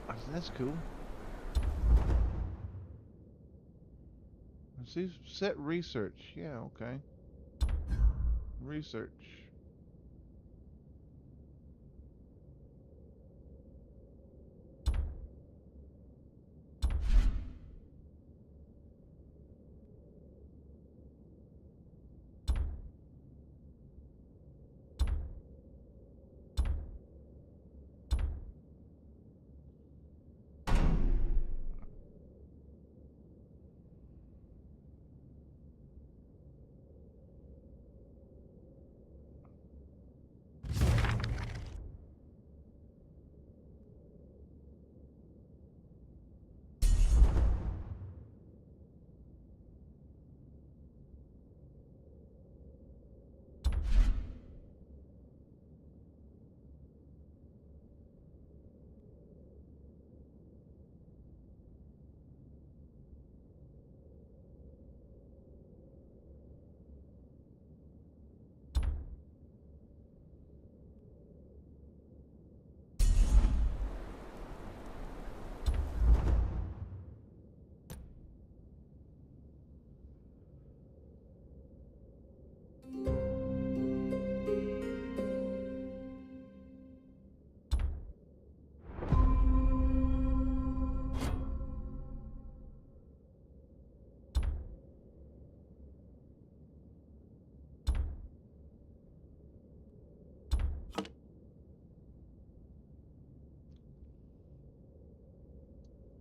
Oh, that's cool. Let's see, set research. Yeah, okay. Research.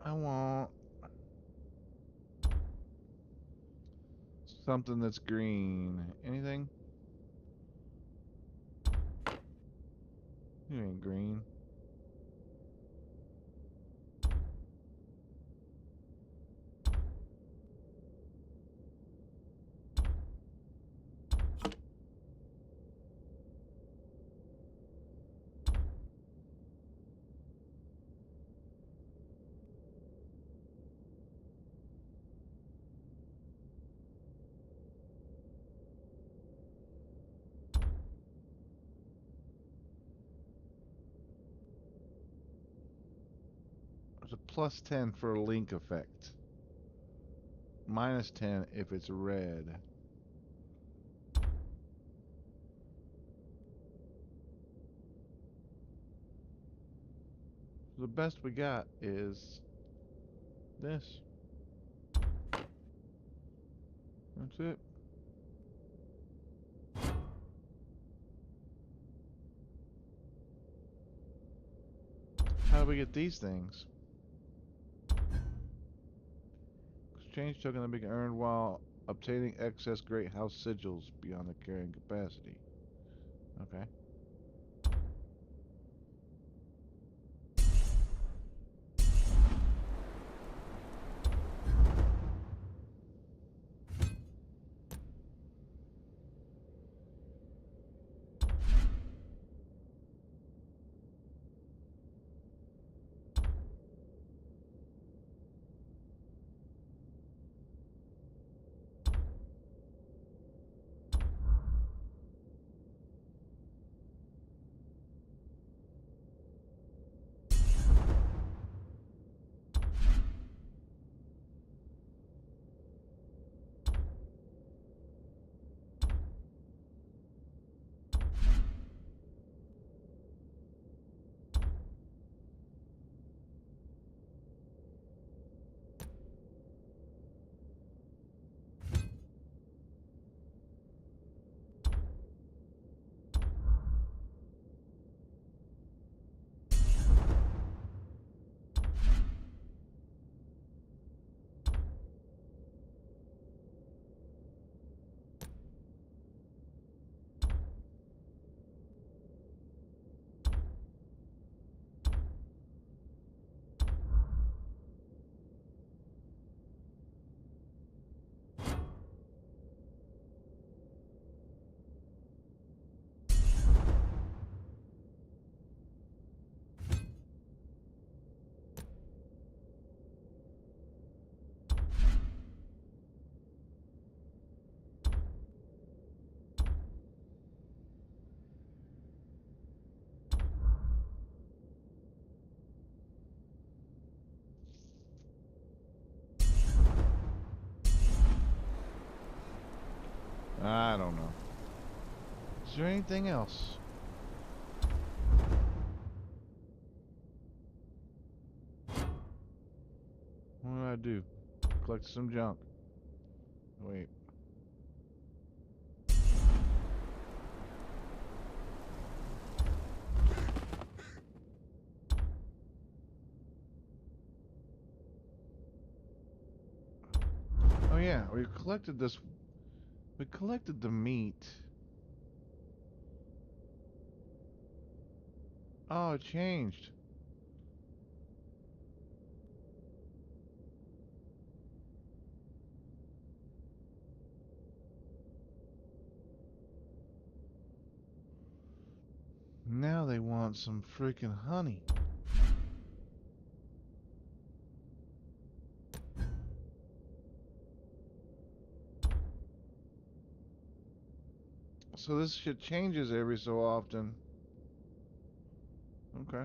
I want something that's green. Anything? You ain't green. There's a plus 10 for a link effect. Minus 10 if it's red. The best we got is this. That's it. How do we get these things? Exchange token that be earned while obtaining excess great house sigils beyond the carrying capacity. Okay. Is there anything else? What did I do? Collect some junk. Wait. Oh yeah, we collected this. We collected the meat. Oh, it changed. Now they want some freaking honey. So this shit changes every so often. Okay.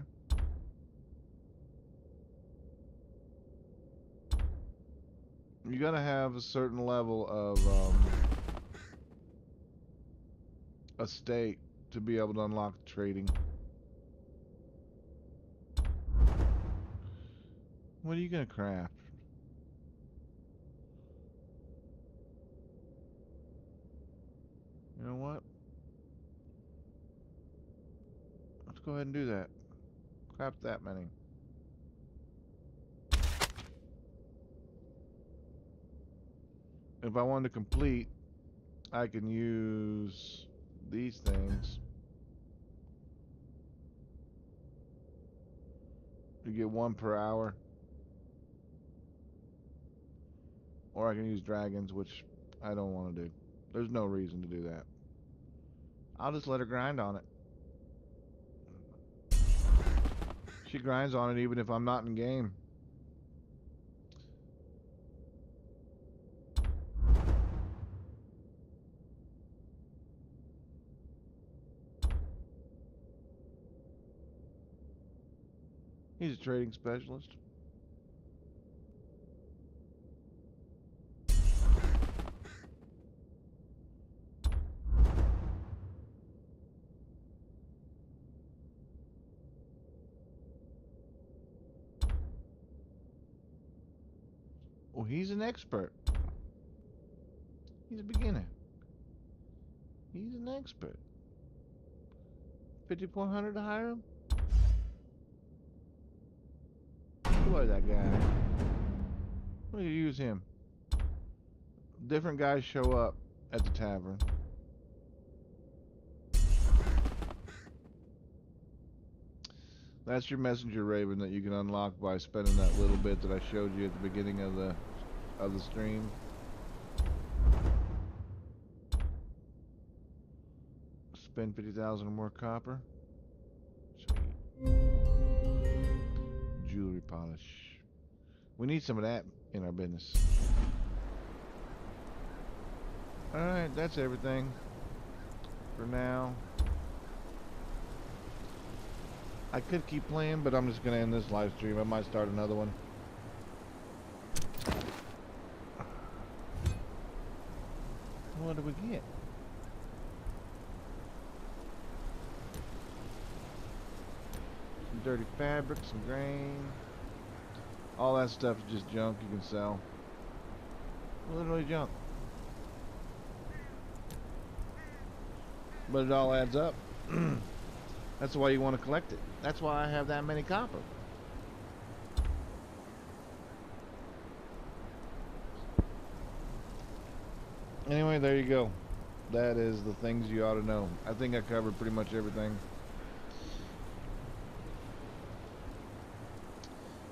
You gotta have a certain level of estate to be able to unlock trading. What are you gonna craft? You know what? Let's go ahead and do that. Craft that many. If I wanted to complete, I can use these things. You get 1 per hour. Or I can use dragons, which I don't want to do. There's no reason to do that. I'll just let her grind on it. She grinds on it even if I'm not in game. He's a trading specialist. Oh, he's an expert. He's a beginner. He's an expert. 5,400 to hire him? Who is that guy? What do you use him? Different guys show up at the tavern. That's your messenger raven that you can unlock by spending that little bit that I showed you at the beginning of the stream. Spend 50,000 or more copper. Sweet. Jewelry polish. We need some of that in our business. Alright, that's everything for now. I could keep playing, but I'm just going to end this live stream. I might start another one. What do we get? Some dirty fabric, some grain. All that stuff is just junk you can sell. Literally junk. But it all adds up. That's why you want to collect it. That's why I have that many copper. Anyway, there you go. That is the things you ought to know. I think I covered pretty much everything.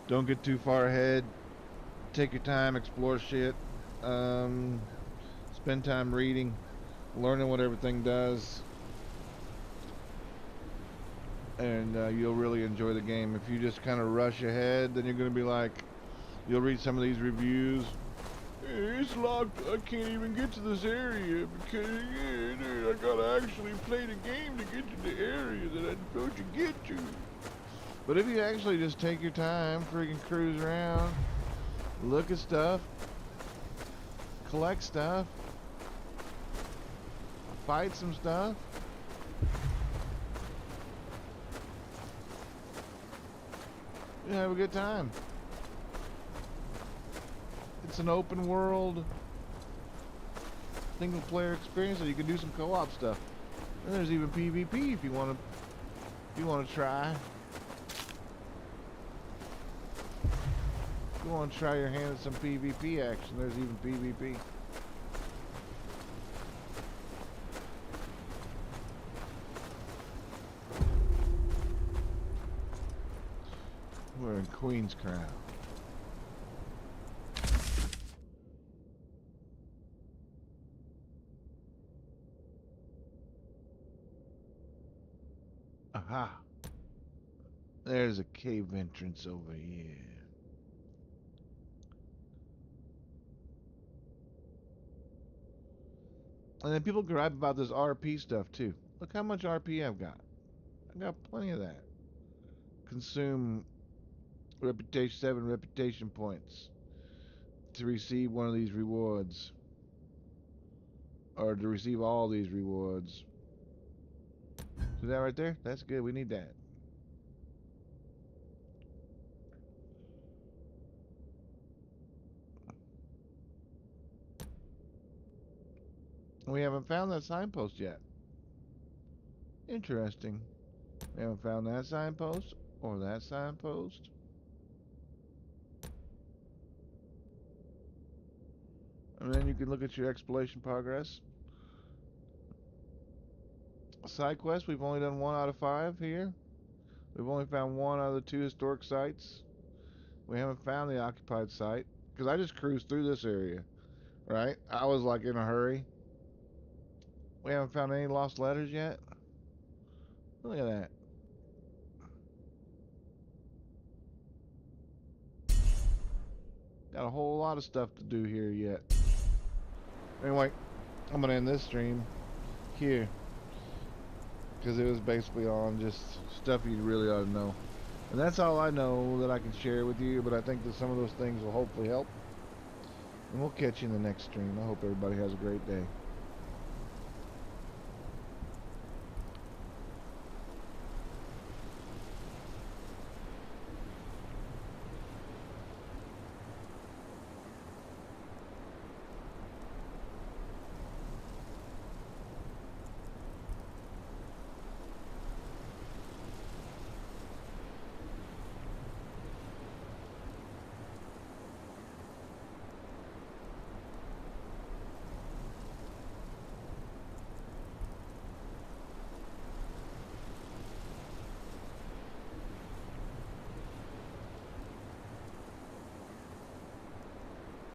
Don't get too far ahead. Take your time, explore shit. Spend time reading, learning what everything does. And you'll really enjoy the game. If you just kind of rush ahead, then you're going to be like, you'll read some of these reviews. It's locked. I can't even get to this area because I gotta actually play the game to get to the area that I'm supposed to get to. But if you actually just take your time, freaking cruise around, look at stuff, collect stuff, fight some stuff, You have a good time. It's an open world single player experience, so you can do some co-op stuff. And there's even PvP if you want to try. If you want to try your hand at some PvP action, there's even PvP. We're in Queen's Crown. Aha. There's a cave entrance over here. And then people gripe about this RP stuff too. Look how much RP I've got. I got plenty of that. Consume reputation 7 reputation points to receive one of these rewards. Or to receive all these rewards. See that right there? That's good. We need that. We haven't found that signpost yet. Interesting. We haven't found that signpost or that signpost. And then you can look at your exploration progress. Side quest, we've only done 1 out of 5 here. We've only found 1 out of the 2 historic sites. We haven't found the occupied site because I just cruised through this area, right? I was like in a hurry. We haven't found any lost letters yet. Look at that. Got a whole lot of stuff to do here yet. Anyway, I'm gonna end this stream here because it was basically on just stuff you really ought to know. And that's all I know that I can share with you, but I think that some of those things will hopefully help. And we'll catch you in the next stream. I hope everybody has a great day.